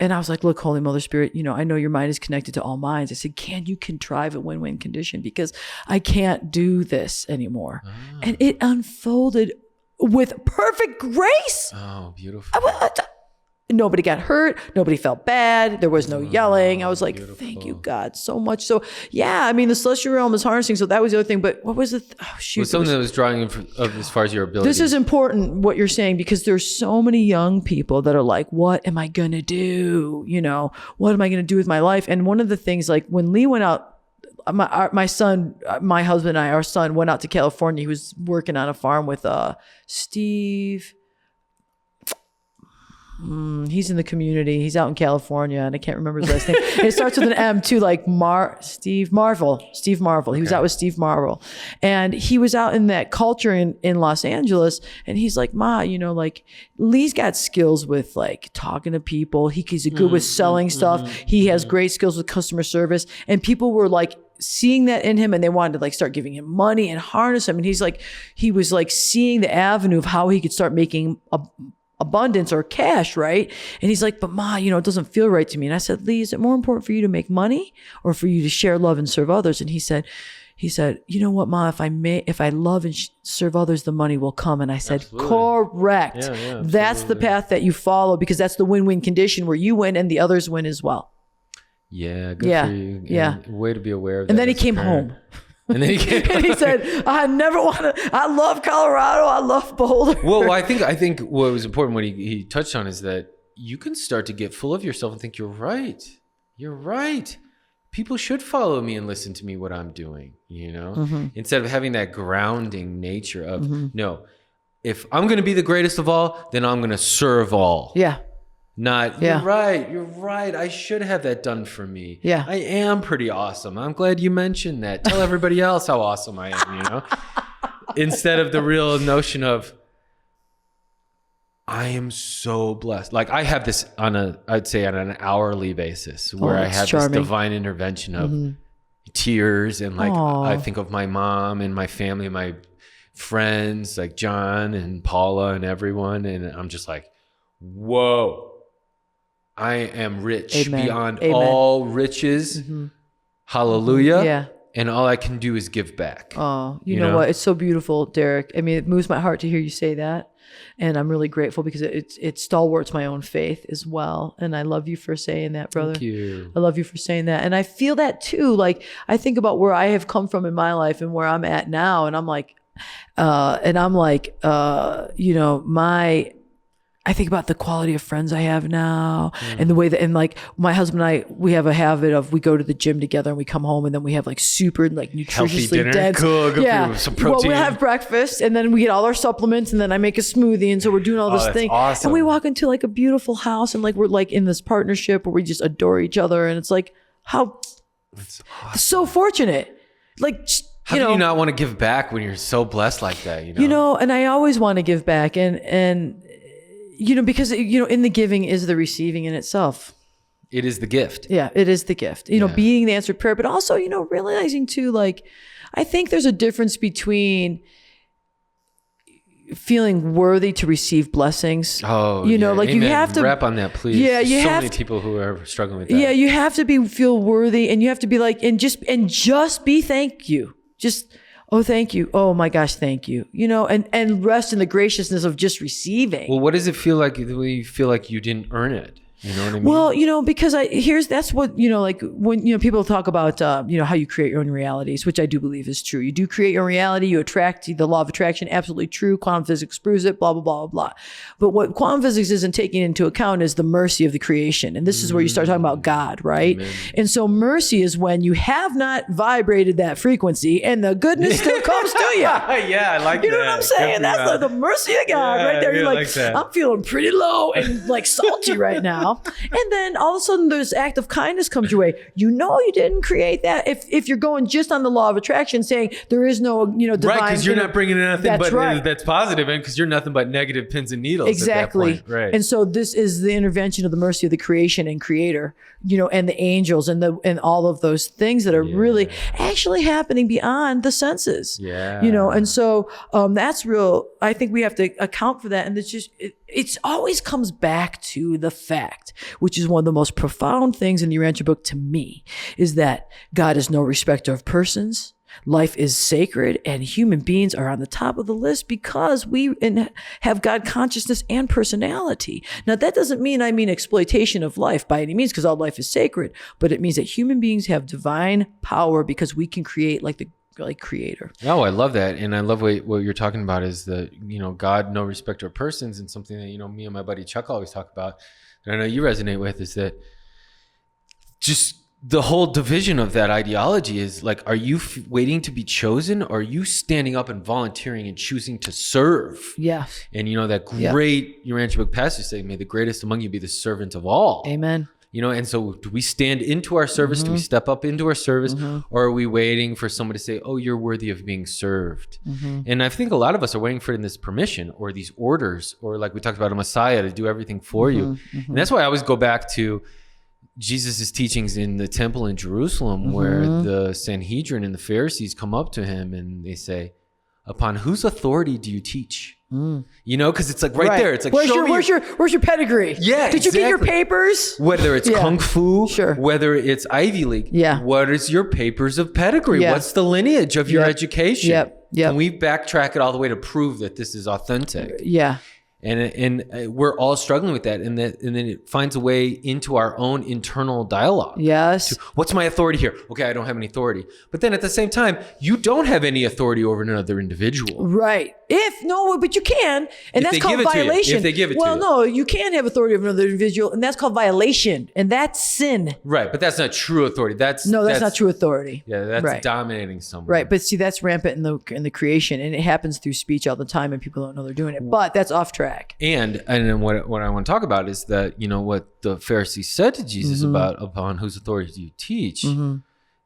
[SPEAKER 2] And I was like, look, Holy Mother Spirit, I know your mind is connected to all minds. I said, can you contrive a win-win condition? Because I can't do this anymore. And it unfolded with perfect grace.
[SPEAKER 1] Oh, beautiful.
[SPEAKER 2] Nobody got hurt. Nobody felt bad. There was no yelling. I was like, beautiful. Thank you, God, so much. So, the celestial realm is harnessing. So that was the other thing. But what was it? Oh, shoot.
[SPEAKER 1] It was something that was drawing as far as your ability.
[SPEAKER 2] This is important, what you're saying, because there's so many young people that are like, what am I going to do? What am I going to do with my life? And one of the things, like when Lee went out my son, my husband and I, our son went out to California. He was working on a farm with Steve. He's in the community. He's out in California, and I can't remember his last name. And it starts with an M too, like Steve Marvel. Steve Marvel. He was out with Steve Marvel, and he was out in that culture in Los Angeles. And he's like, Ma, you know, like Lee's got skills with like talking to people. He's good with selling stuff. He has great skills with customer service, and people were like seeing that in him, and they wanted to like start giving him money and harness him. And he was like seeing the avenue of how he could start making abundance or cash, right? And he's like, but Ma, you know, it doesn't feel right to me. And I said, Lee, is it more important for you to make money or for you to share love and serve others? And he said, you know what, Ma, if I love and serve others, the money will come. And I said, absolutely. Correct. Yeah, that's the path that you follow, because that's the win-win condition where you win and the others win as well.
[SPEAKER 1] Yeah. Good for you.
[SPEAKER 2] Yeah.
[SPEAKER 1] Way to be aware of that.
[SPEAKER 2] And then he came home.
[SPEAKER 1] And then
[SPEAKER 2] he said, I love Colorado. I love Boulder.
[SPEAKER 1] Well, I think what was important, what he touched on, is that you can start to get full of yourself and think you're right. You're right. People should follow me and listen to me what I'm doing, you know, instead of having that grounding nature of, no, if I'm going to be the greatest of all, then I'm going to serve all.
[SPEAKER 2] Yeah.
[SPEAKER 1] Not, you're right. I should have that done for me.
[SPEAKER 2] Yeah.
[SPEAKER 1] I am pretty awesome. I'm glad you mentioned that. Tell everybody else how awesome I am, you know? Instead of the real notion of, I am so blessed. Like I have this I'd say on an hourly basis where I have this divine intervention of tears. And like, I think of my mom and my family, my friends, like John and Paula and everyone. And I'm just like, whoa. I am rich beyond all riches. Hallelujah. Yeah. And all I can do is give back.
[SPEAKER 2] Oh, you know what? It's so beautiful, Derek. I mean, it moves my heart to hear you say that. And I'm really grateful because it stalwarts my own faith as well. And I love you for saying that, brother.
[SPEAKER 1] Thank you.
[SPEAKER 2] I love you for saying that. And I feel that too. Like I think about where I have come from in my life and where I'm at now. And I'm like, you know, I think about the quality of friends I have now and the way that, and like my husband and I, we have a habit of, we go to the gym together and we come home and then we have like super like nutritiously dense.
[SPEAKER 1] Cool. Good some protein.
[SPEAKER 2] Well, we'll have breakfast and then we get all our supplements and then I make a smoothie. And so we're doing all this thing.
[SPEAKER 1] Awesome.
[SPEAKER 2] And we walk into like a beautiful house and like, we're like in this partnership where we just adore each other. And it's like, it's so fortunate. Like,
[SPEAKER 1] how do you not want to give back when you're so blessed like that?
[SPEAKER 2] You know, and I always want to give back and, you know, because, you know, in the giving is the receiving in itself.
[SPEAKER 1] It is the gift.
[SPEAKER 2] Yeah, it is the gift. You know, being the answered prayer, but also, you know, realizing too, like, I think there's a difference between feeling worthy to receive blessings.
[SPEAKER 1] Oh,
[SPEAKER 2] you know, like
[SPEAKER 1] Amen.
[SPEAKER 2] You have to
[SPEAKER 1] wrap on that, please.
[SPEAKER 2] Yeah, you
[SPEAKER 1] There's
[SPEAKER 2] have
[SPEAKER 1] so many people who are struggling with that.
[SPEAKER 2] Yeah, you have to feel worthy, and you have to be like, and just be thank you. Just, oh, thank you. Oh my gosh, thank you. You know, and rest in the graciousness of just receiving.
[SPEAKER 1] Well, what does it feel like when you feel like you didn't earn it? You know what I mean?
[SPEAKER 2] Well, you know, because that's what, you know, like when, you know, people talk about, you know, how you create your own realities, which I do believe is true. You do create your own reality. You attract the law of attraction. Absolutely true. Quantum physics proves it, blah, blah, blah, blah, blah. But what quantum physics isn't taking into account is the mercy of the creation. And this is where you start talking about God, right? Amen. And so mercy is when you have not vibrated that frequency and the goodness still comes to you.
[SPEAKER 1] Yeah, I like that.
[SPEAKER 2] You know what I'm saying? That's the mercy of God right there. You're like I'm feeling pretty low and like salty right now. And then all of a sudden this act of kindness comes your way. You know, you didn't create that. If you're going just on the law of attraction, saying there is no, you know, divine.
[SPEAKER 1] Right, because you're not bringing in nothing that's positive, and because you're nothing but negative pins and needles.
[SPEAKER 2] Exactly.
[SPEAKER 1] At that point. Right.
[SPEAKER 2] And so this is the intervention of the mercy of the creation and creator, you know, and the angels and all of those things that are really actually happening beyond the senses.
[SPEAKER 1] Yeah.
[SPEAKER 2] You know, and so that's real. I think we have to account for that. And it's just, it always comes back to the fact, which is one of the most profound things in the URANTIA book to me, is that God is no respecter of persons. Life is sacred, and human beings are on the top of the list because we have God consciousness and personality. Now, that doesn't mean exploitation of life by any means, because all life is sacred, but it means that human beings have divine power because we can create like creator.
[SPEAKER 1] Oh, I love that. And I love what you're talking about is the, you know, God, no respecter of persons, and something that, you know, me and my buddy Chuck always talk about, and I know you resonate with, is that just the whole division of that ideology is like, are you waiting to be chosen, or are you standing up and volunteering and choosing to serve?
[SPEAKER 2] Yeah.
[SPEAKER 1] And that great URANTIA book passage saying, may the greatest among you be the servant of all.
[SPEAKER 2] Amen.
[SPEAKER 1] And so do we stand into our service? Do we step up into our service? Or are we waiting for someone to say, oh, you're worthy of being served? And I think a lot of us are waiting for this permission or these orders, or like we talked about, a Messiah to do everything for you. And that's why I always go back to Jesus's teachings in the temple in Jerusalem, where the Sanhedrin and the Pharisees come up to him and they say, upon whose authority do you teach? Because it's like right there. It's like,
[SPEAKER 2] where's your pedigree?
[SPEAKER 1] Yeah,
[SPEAKER 2] Did you get your papers?
[SPEAKER 1] Whether it's kung fu,
[SPEAKER 2] Sure.
[SPEAKER 1] whether it's Ivy League, what is your papers of pedigree?
[SPEAKER 2] Yeah.
[SPEAKER 1] What's the lineage of your education?
[SPEAKER 2] Yep.
[SPEAKER 1] And we backtrack it all the way to prove that this is authentic.
[SPEAKER 2] Yeah.
[SPEAKER 1] And we're all struggling with that, and then it finds a way into our own internal dialogue.
[SPEAKER 2] Yes.
[SPEAKER 1] What's my authority here? Okay, I don't have any authority. But then at the same time, you don't have any authority over another individual.
[SPEAKER 2] Right. But you can, and that's called violation.
[SPEAKER 1] If they give it to you.
[SPEAKER 2] Well, no, you can have authority over another individual, and that's called violation, and that's sin.
[SPEAKER 1] Right, but that's not true authority. That's
[SPEAKER 2] not true authority.
[SPEAKER 1] Yeah, that's dominating someone.
[SPEAKER 2] Right, but see, that's rampant in the creation, and it happens through speech all the time, and people don't know they're doing it. But that's off track.
[SPEAKER 1] And then what I want to talk about is that what the Pharisees said to Jesus about upon whose authority do you teach?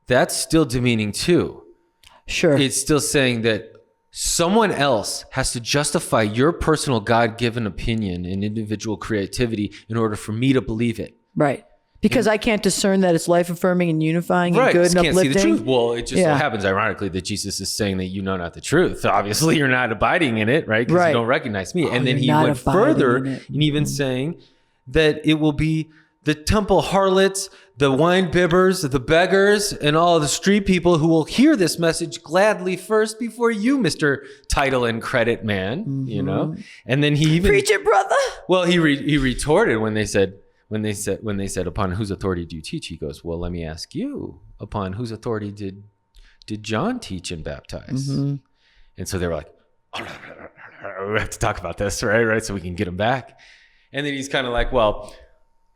[SPEAKER 1] That's still demeaning too.
[SPEAKER 2] Sure,
[SPEAKER 1] it's still saying that someone else has to justify your personal God-given opinion and individual creativity in order for me to believe it.
[SPEAKER 2] Right. Because I can't discern that it's life-affirming and unifying and good and uplifting.
[SPEAKER 1] Can't see the truth. Well, it just so happens, ironically, that Jesus is saying that you know not the truth. Obviously, you're not abiding in it, right? Because you don't recognize me. And then he went further and even saying that it will be the temple harlots, the wine bibbers, the beggars, and all the street people who will hear this message gladly first before you, Mr. Title and Credit Man, And then he even...
[SPEAKER 2] Preach it, brother!
[SPEAKER 1] Well, he retorted when they said, upon whose authority do you teach? He goes, well, let me ask you, upon whose authority did John teach and baptize? And so they were like, we have to talk about this, right? So we can get him back. And then he's kind of like, well,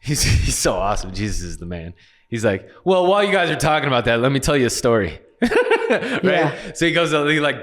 [SPEAKER 1] he's so awesome. Jesus is the man. He's like, well, while you guys are talking about that, let me tell you a story. Right? Yeah. So he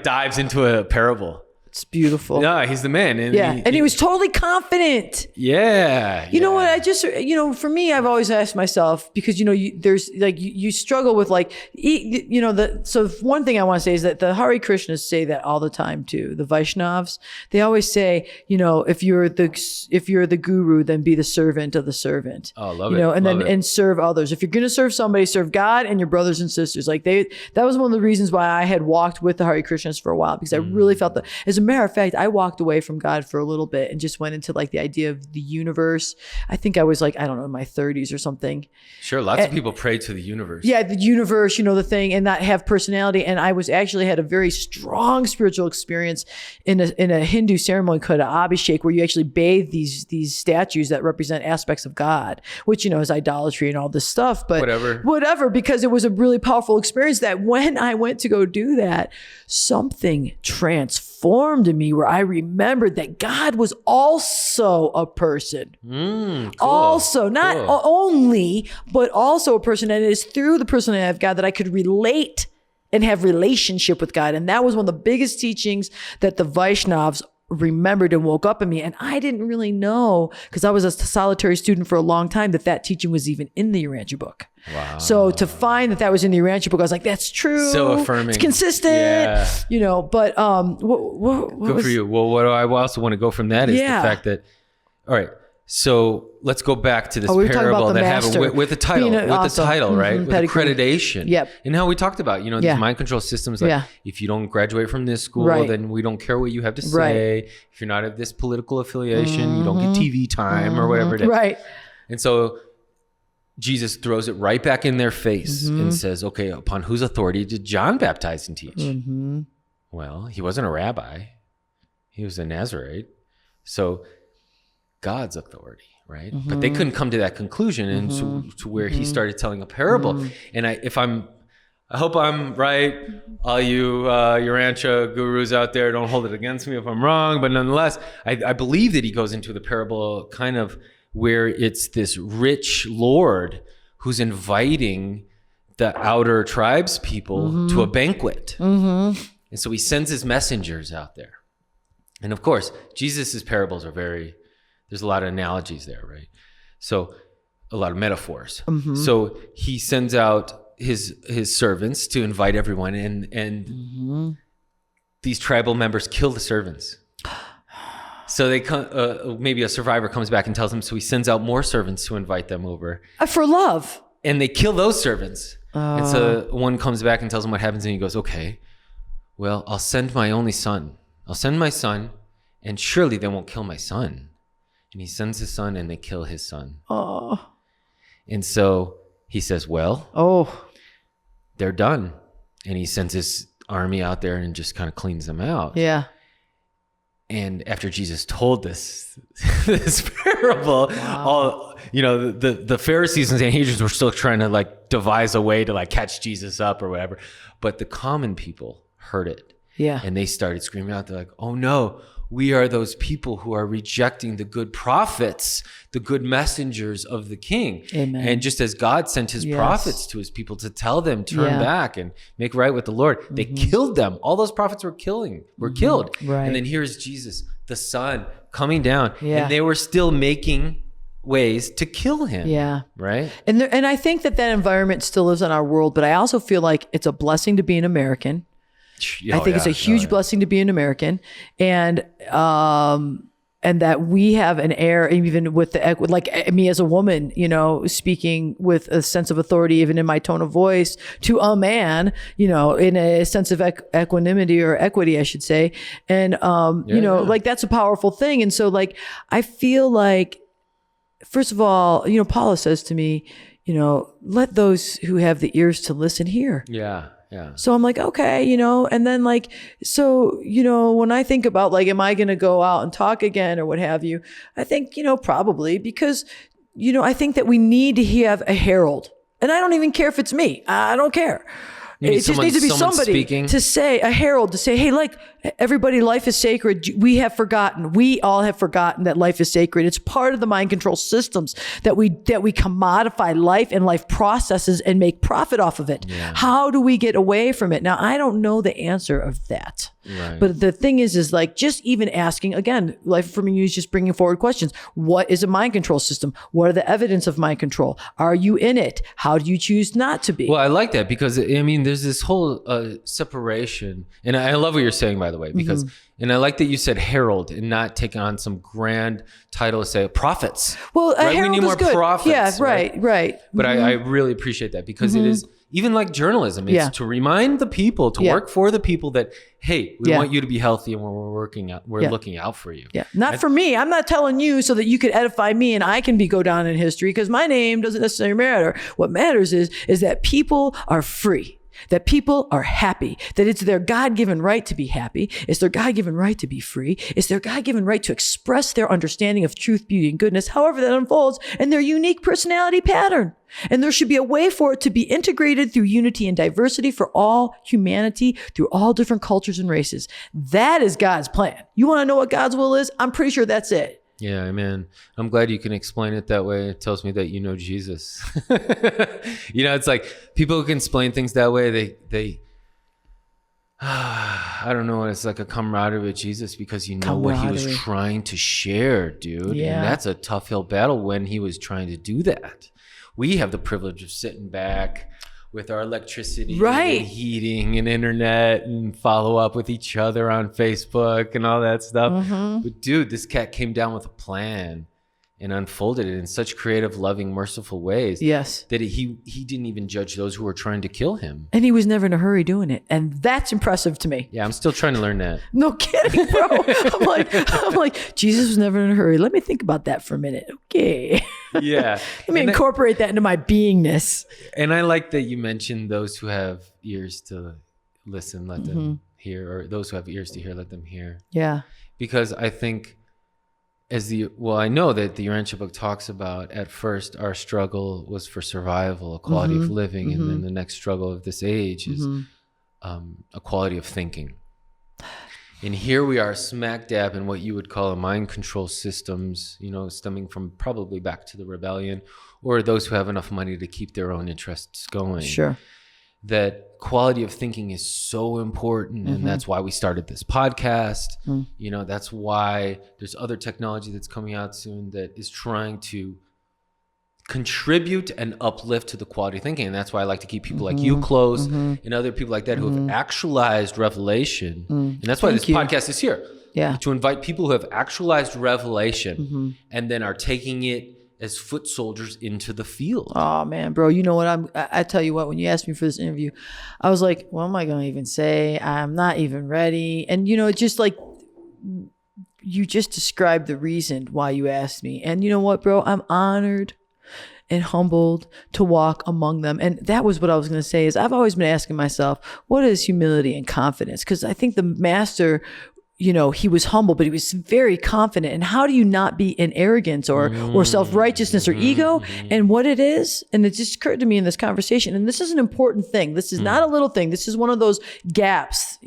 [SPEAKER 1] dives into a parable.
[SPEAKER 2] It's beautiful.
[SPEAKER 1] No, he's the man.
[SPEAKER 2] And he was totally confident.
[SPEAKER 1] Yeah.
[SPEAKER 2] You know what? I just, for me, I've always asked myself, because, there's you struggle with so one thing I want to say is that the Hare Krishnas say that all the time too. The Vaishnavas, they always say, if you're the guru, then be the servant of the servant.
[SPEAKER 1] Oh, love it.
[SPEAKER 2] And serve others. If you're going to serve somebody, serve God and your brothers and sisters. That was one of the reasons why I had walked with the Hare Krishnas for a while, because I really felt that, as a matter of fact, I walked away from God for a little bit and just went into the idea of the universe. I think I was in my 30s or something.
[SPEAKER 1] Sure. Lots of people pray to the universe.
[SPEAKER 2] Yeah. The universe, the thing, and not have personality. And I was actually had a very strong spiritual experience in a Hindu ceremony called an Abhishek, where you actually bathe these statues that represent aspects of God, which, is idolatry and all this stuff, but whatever, because it was a really powerful experience that when I went to go do that, something transformed in me, where I remembered that God was also a person.
[SPEAKER 1] Cool.
[SPEAKER 2] Also, not only, but also a person. And it is through the personality of God that I could relate and have relationship with God. And that was one of the biggest teachings that the Vaishnavas remembered and woke up in me. And I didn't really know, because I was a solitary student for a long time, that teaching was even in the URANTIA book.
[SPEAKER 1] Wow.
[SPEAKER 2] So to find that was in the URANTIA book, I was like, that's true.
[SPEAKER 1] So affirming.
[SPEAKER 2] It's consistent. Yeah. But what
[SPEAKER 1] good for you. Well, what I also want to go from that is the fact that, all right, so let's go back to this parable that happened with the title, right? With accreditation.
[SPEAKER 2] Yep.
[SPEAKER 1] And how we talked about, these mind control systems, if you don't graduate from this school, then we don't care what you have to say. Right. If you're not of this political affiliation, you don't get TV time or whatever it is.
[SPEAKER 2] Right.
[SPEAKER 1] And so Jesus throws it right back in their face and says, okay, upon whose authority did John baptize and teach? Well, he wasn't a rabbi. He was a Nazarite. So God's authority, right? But they couldn't come to that conclusion, and to where he started telling a parable. And I hope I'm right. All you URANTIA gurus out there, don't hold it against me if I'm wrong. But nonetheless, I believe that he goes into the parable kind of where it's this rich Lord who's inviting the outer tribes people to a banquet. And so he sends his messengers out there. And of course, Jesus's parables are there's a lot of analogies there, right? So a lot of metaphors. So he sends out his servants to invite everyone, and these tribal members kill the servants. So they come, maybe a survivor comes back and tells them, so he sends out more servants to invite them over.
[SPEAKER 2] For love.
[SPEAKER 1] And they kill those servants. And so one comes back and tells him what happens, and he goes, okay, well, I'll send my only son. I'll send my son, and surely they won't kill my son. And he sends his son, and they kill his son.
[SPEAKER 2] Oh.
[SPEAKER 1] And so he says, well, they're done. And he sends his army out there and just kind of cleans them out.
[SPEAKER 2] Yeah.
[SPEAKER 1] And after Jesus told this parable, the Pharisees and Sanhedrin were still trying to like devise a way to like catch Jesus up or whatever. But the common people heard it.
[SPEAKER 2] Yeah.
[SPEAKER 1] And they started screaming out. They're like, oh no, we are those people who are rejecting the good prophets, the good messengers of the king.
[SPEAKER 2] Amen.
[SPEAKER 1] And just as God sent his prophets to his people to tell them, turn back and make right with the Lord, they killed them. All those prophets were killed.
[SPEAKER 2] Right.
[SPEAKER 1] And then here's Jesus, the Son, coming down.
[SPEAKER 2] Yeah.
[SPEAKER 1] And they were still making ways to kill him.
[SPEAKER 2] Yeah.
[SPEAKER 1] Right.
[SPEAKER 2] And I think that environment still lives in our world, but I also feel like it's a blessing to be an American. I think it's a huge blessing to be an American, and that we have an air, even with like me as a woman, speaking with a sense of authority, even in my tone of voice to a man, in a sense of equanimity or equity, I should say. And, like that's a powerful thing. And so like, I feel like, first of all, Paula says to me, let those who have the ears to listen hear.
[SPEAKER 1] Yeah. Yeah.
[SPEAKER 2] So I'm like, okay, and then like, so, when I think about like, am I going to go out and talk again or what have you? I think, probably because, I think that we need to have a herald, and I don't even care if it's me. I don't care. It just needs to be somebody speaking. To say, a herald, to say, hey, like everybody, life is sacred. We all have forgotten that life is sacred. It's part of the mind control systems that we commodify life and life processes and make profit off of it. Yeah. How do we get away from it? Now, I don't know the answer of that. Right. But the thing is like just even asking, again, life-affirming is just bringing forward questions. What is a mind control system? What are the evidence of mind control? Are you in it? How do you choose not to be?
[SPEAKER 1] Well, I like that because, there's this whole separation. And I love what you're saying, by the way, because, and I like that you said herald and not taking on some grand title to say prophets.
[SPEAKER 2] Well,
[SPEAKER 1] right?
[SPEAKER 2] Herald
[SPEAKER 1] We need more
[SPEAKER 2] good.
[SPEAKER 1] prophets.
[SPEAKER 2] Yeah, right.
[SPEAKER 1] But I really appreciate that because it is, even like journalism, it's to remind the people, to work for the people that, hey, we want you to be healthy and we're looking out for you.
[SPEAKER 2] Yeah. Not for me. I'm not telling you so that you could edify me and I can go down in history because my name doesn't necessarily matter. What matters is that people are free. That people are happy, that it's their God-given right to be happy. It's their God-given right to be free. It's their God-given right to express their understanding of truth, beauty, and goodness, however that unfolds, and their unique personality pattern. And there should be a way for it to be integrated through unity and diversity for all humanity, through all different cultures and races. That is God's plan. You want to know what God's will is? I'm pretty sure that's it.
[SPEAKER 1] Yeah, amen. I'm glad you can explain it that way. It tells me that you know Jesus. It's like people who can explain things that way, they I don't know, it's like a camaraderie with Jesus because what he was trying to share, dude. Yeah. And that's a tough hill battle when he was trying to do that. We have the privilege of sitting back with our electricity and heating and internet and follow up with each other on Facebook and all that stuff. But dude, this cat came down with a plan and unfolded it in such creative, loving, merciful ways.
[SPEAKER 2] Yes.
[SPEAKER 1] That he didn't even judge those who were trying to kill him.
[SPEAKER 2] And he was never in a hurry doing it. And that's impressive to me.
[SPEAKER 1] Yeah, I'm still trying to learn that.
[SPEAKER 2] No kidding, bro. I'm like, Jesus was never in a hurry. Let me think about that for a minute. Okay.
[SPEAKER 1] Yeah.
[SPEAKER 2] Let me incorporate that into my beingness.
[SPEAKER 1] And I like that you mentioned those who have ears to listen, let them hear, or those who have ears to hear, let them hear.
[SPEAKER 2] Yeah.
[SPEAKER 1] Because I think I know that the URANTIA book talks about at first our struggle was for survival, a quality of living, and then the next struggle of this age is a quality of thinking. And here we are smack dab in what you would call a mind control systems, stemming from probably back to the rebellion, or those who have enough money to keep their own interests going.
[SPEAKER 2] Sure.
[SPEAKER 1] That quality of thinking is so important. And that's why we started this podcast. That's why there's other technology that's coming out soon that is trying to contribute and uplift to the quality of thinking. And that's why I like to keep people like you close and other people like that who have actualized revelation. And that's why podcast is here.
[SPEAKER 2] Yeah.
[SPEAKER 1] To invite people who have actualized revelation and then are taking it as foot soldiers into the field.
[SPEAKER 2] Oh man, bro. You know what? I tell you what, when you asked me for this interview, I was like, what am I going to even say? I'm not even ready. And just like, you just described the reason why you asked me. And you know what, bro? I'm honored and humbled to walk among them. And that was what I was going to say is I've always been asking myself, what is humility and confidence? Because I think the master, he was humble, but he was very confident. And how do you not be in arrogance or self-righteousness or ego? And what it is, and it just occurred to me in this conversation, and this is an important thing. This is not a little thing. This is one of those gaps,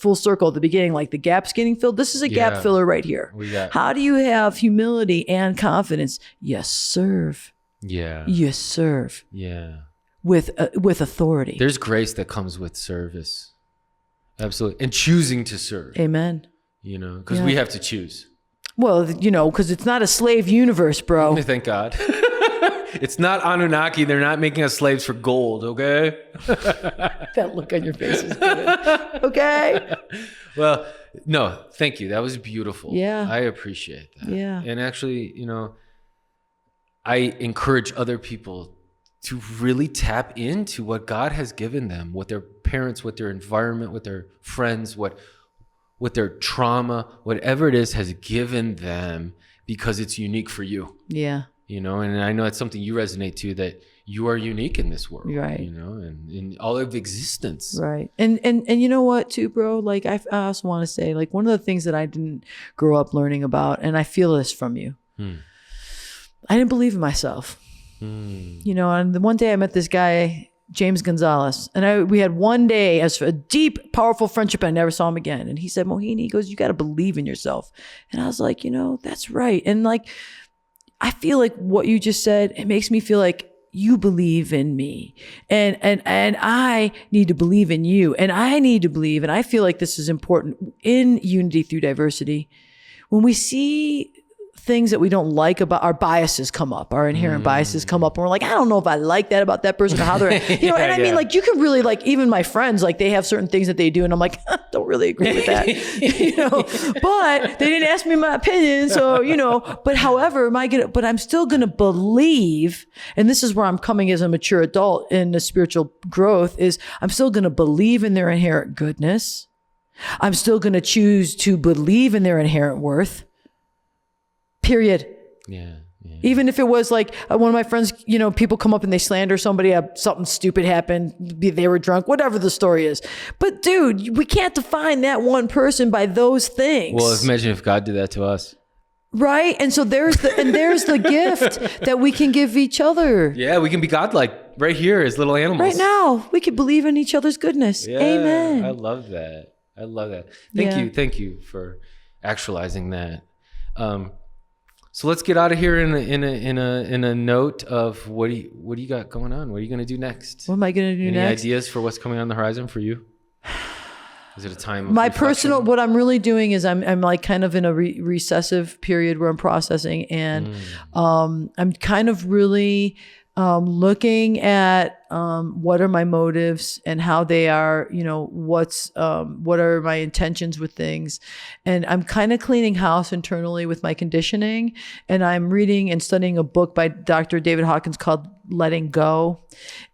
[SPEAKER 2] full circle at the beginning, like the gap's getting filled. This is a gap filler right here. How do you have humility and confidence? Yes, serve.
[SPEAKER 1] Yeah.
[SPEAKER 2] You serve.
[SPEAKER 1] Yeah.
[SPEAKER 2] With authority.
[SPEAKER 1] There's grace that comes with service. Absolutely. And choosing to serve.
[SPEAKER 2] Amen.
[SPEAKER 1] Because we have to choose.
[SPEAKER 2] Well, because it's not a slave universe, bro.
[SPEAKER 1] Thank God. It's not Anunnaki. They're not making us slaves for gold, okay?
[SPEAKER 2] That look on your face is good. Okay?
[SPEAKER 1] Well, no, thank you. That was beautiful.
[SPEAKER 2] Yeah.
[SPEAKER 1] I appreciate that.
[SPEAKER 2] Yeah.
[SPEAKER 1] And actually, I encourage other people to really tap into what God has given them, what their parents, what their environment, what their friends, what their trauma, whatever it is has given them, because it's unique for you.
[SPEAKER 2] Yeah.
[SPEAKER 1] And I know it's something you resonate to, that you are unique in this world.
[SPEAKER 2] Right.
[SPEAKER 1] And in all of existence.
[SPEAKER 2] Right. And you know what too, bro? Like I also want to say, like, one of the things that I didn't grow up learning about, and I feel this from you, I didn't believe in myself. And the one day I met this guy, James Gonzalez, and we had one day as a deep, powerful friendship. I never saw him again. And he said, Mohini, he goes, you got to believe in yourself. And I was like, that's right. And like, I feel like what you just said, it makes me feel like you believe in me, and I need to believe in you, and I need to believe. And I feel like this is important in unity through diversity. When we see things that we don't like about our biases come up, our inherent biases come up, and we're like, I don't know if I like that about that person or how they're, and I mean, like, you can really, like, even my friends, like, they have certain things that they do, and I'm like, don't really agree with that, but they didn't ask me my opinion. So, but however, but I'm still going to believe, and this is where I'm coming as a mature adult in the spiritual growth, is I'm still going to believe in their inherent goodness. I'm still going to choose to believe in their inherent worth. Period.
[SPEAKER 1] Yeah.
[SPEAKER 2] Even if it was like one of my friends, people come up and they slander somebody, something stupid happened, they were drunk, whatever the story is. But dude, we can't define that one person by those things.
[SPEAKER 1] Well, imagine if God did that to us.
[SPEAKER 2] Right? And so there's the gift that we can give each other.
[SPEAKER 1] Yeah, we can be godlike right here as little animals.
[SPEAKER 2] Right now, we can believe in each other's goodness.
[SPEAKER 1] Yeah,
[SPEAKER 2] Amen.
[SPEAKER 1] I love that. Thank you for actualizing that. So let's get out of here in a note of what do you got going on? What are you going to do next?
[SPEAKER 2] What am I going to do next?
[SPEAKER 1] Any ideas for what's coming on the horizon for you? Is it a time of
[SPEAKER 2] my
[SPEAKER 1] reflection?
[SPEAKER 2] personal? What I'm really doing is I'm like kind of in a recessive period where I'm processing, and I'm kind of really looking at what are my motives and how they are, what are my intentions with things. And I'm kind of cleaning house internally with my conditioning. And I'm reading and studying a book by Dr. David Hawkins called Letting Go.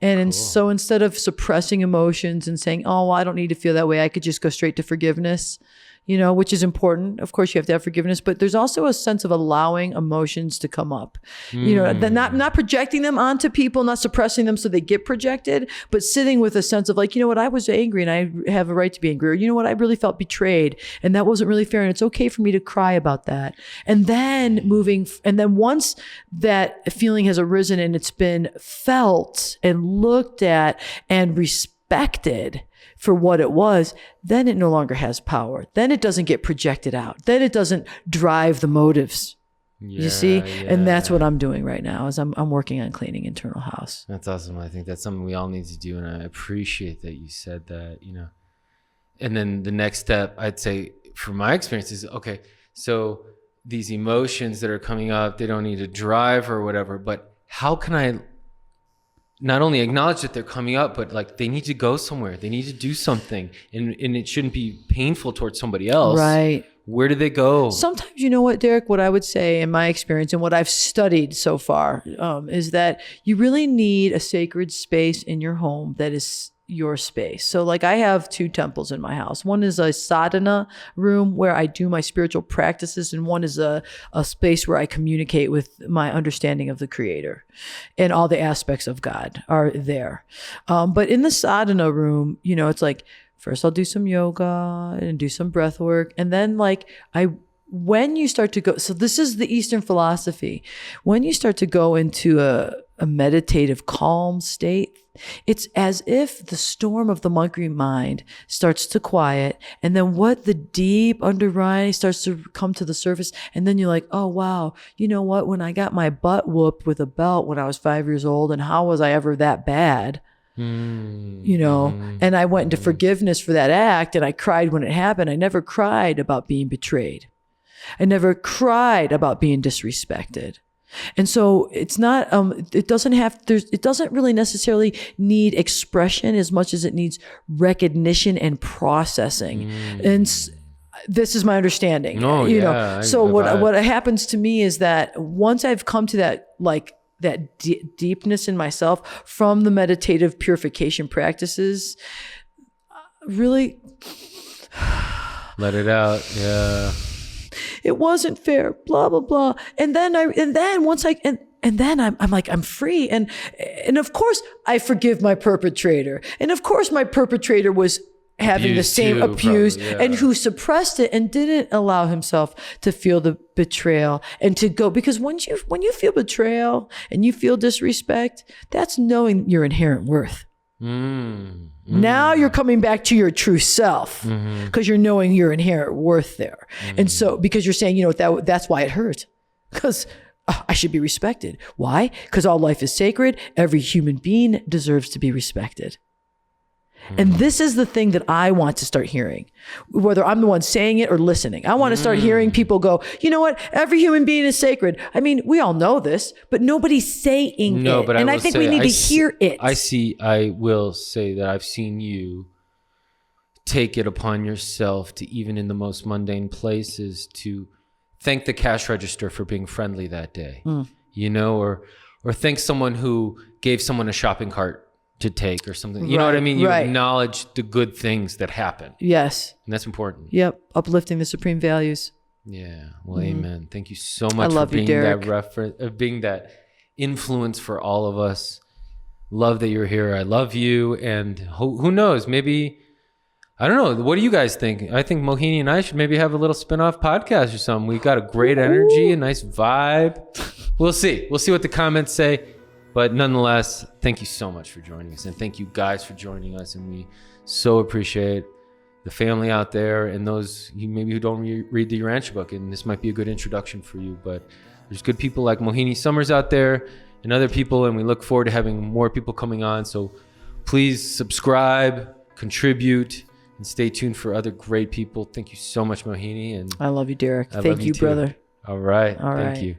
[SPEAKER 2] And so instead of suppressing emotions and saying, oh, well, I don't need to feel that way, I could just go straight to forgiveness. Which is important. Of course, you have to have forgiveness, but there's also a sense of allowing emotions to come up. Not projecting them onto people, not suppressing them so they get projected, but sitting with a sense of like, I was angry and I have a right to be angry. Or you know what, I really felt betrayed and that wasn't really fair. And it's okay for me to cry about that. And then once that feeling has arisen and it's been felt and looked at and respected, for what it was, then it no longer has power. Then it doesn't get projected out. Then it doesn't drive the motives. You see? Yeah. And that's what I'm doing right now is I'm working on cleaning internal house.
[SPEAKER 1] That's awesome. I think that's something we all need to do. And I appreciate that you said that, and then the next step, I'd say from my experience is, okay, so these emotions that are coming up, they don't need to drive or whatever, but how can I not only acknowledge that they're coming up, but like they need to go somewhere. They need to do something. And it shouldn't be painful towards somebody else.
[SPEAKER 2] Right.
[SPEAKER 1] Where do they go?
[SPEAKER 2] Sometimes, you know what, Derek, what I would say in my experience and what I've studied so far is that you really need a sacred space in your home that is your space. So like I have 2 temples in my house. One is a sadhana room where I do my spiritual practices, and one is a space where I communicate with my understanding of the Creator, and all the aspects of God are there. But in the sadhana room, it's like, first I'll do some yoga and do some breath work. And then when you start to go, so this is the Eastern philosophy. When you start to go into a meditative calm state, it's as if the storm of the monkey mind starts to quiet, and then what the deep underlying starts to come to the surface. And then you're like, oh, wow, you know what? When I got my butt whooped with a belt when I was 5 years old, and how was I ever that bad? And I went into forgiveness for that act, and I cried when it happened. I never cried about being betrayed. I never cried about being disrespected. And so it's not, it doesn't really necessarily need expression as much as it needs recognition and processing. And this is my understanding. So what happens to me is that once I've come to that deepness in myself from the meditative purification practices, really
[SPEAKER 1] let it out. Yeah.
[SPEAKER 2] It wasn't fair, blah, blah, blah. And then I'm like, I'm free. And of course I forgive my perpetrator. And of course my perpetrator was having the same abuse, and who suppressed it and didn't allow himself to feel the betrayal and to go, because when you feel betrayal and you feel disrespect, that's knowing your inherent worth. Now you're coming back to your true self because you're knowing your inherent worth there. And so, because you're saying, that's why it hurt, because I should be respected. Why? Because all life is sacred. Every human being deserves to be respected. And this is the thing that I want to start hearing, whether I'm the one saying it or listening. I want to start hearing people go, you know what? Every human being is sacred. I mean, we all know this, but nobody's saying it.
[SPEAKER 1] But
[SPEAKER 2] I think we need to hear it.
[SPEAKER 1] I will say that I've seen you take it upon yourself to, even in the most mundane places, to thank the cash register for being friendly that day, or thank someone who gave someone a shopping cart to take or something. You know what I mean? You acknowledge the good things that happen.
[SPEAKER 2] Yes.
[SPEAKER 1] And that's important.
[SPEAKER 2] Yep. Uplifting the supreme values.
[SPEAKER 1] Yeah. Well, amen. Thank you so much for being that reference, being that influence for all of us. Love that you're here. I love you. And who knows? Maybe, I don't know. What do you guys think? I think Mohini and I should maybe have a little spin-off podcast or something. We got a great energy, a nice vibe. We'll see. We'll see what the comments say. But nonetheless, thank you so much for joining us. And thank you guys for joining us. And we so appreciate the family out there and those who don't read the URANTIA book. And this might be a good introduction for you. But there's good people like Mohini Summers out there and other people. And we look forward to having more people coming on. So please subscribe, contribute, and stay tuned for other great people. Thank you so much, Mohini. And
[SPEAKER 2] I love you, Derek. Thank you, brother.
[SPEAKER 1] All right. Thank you.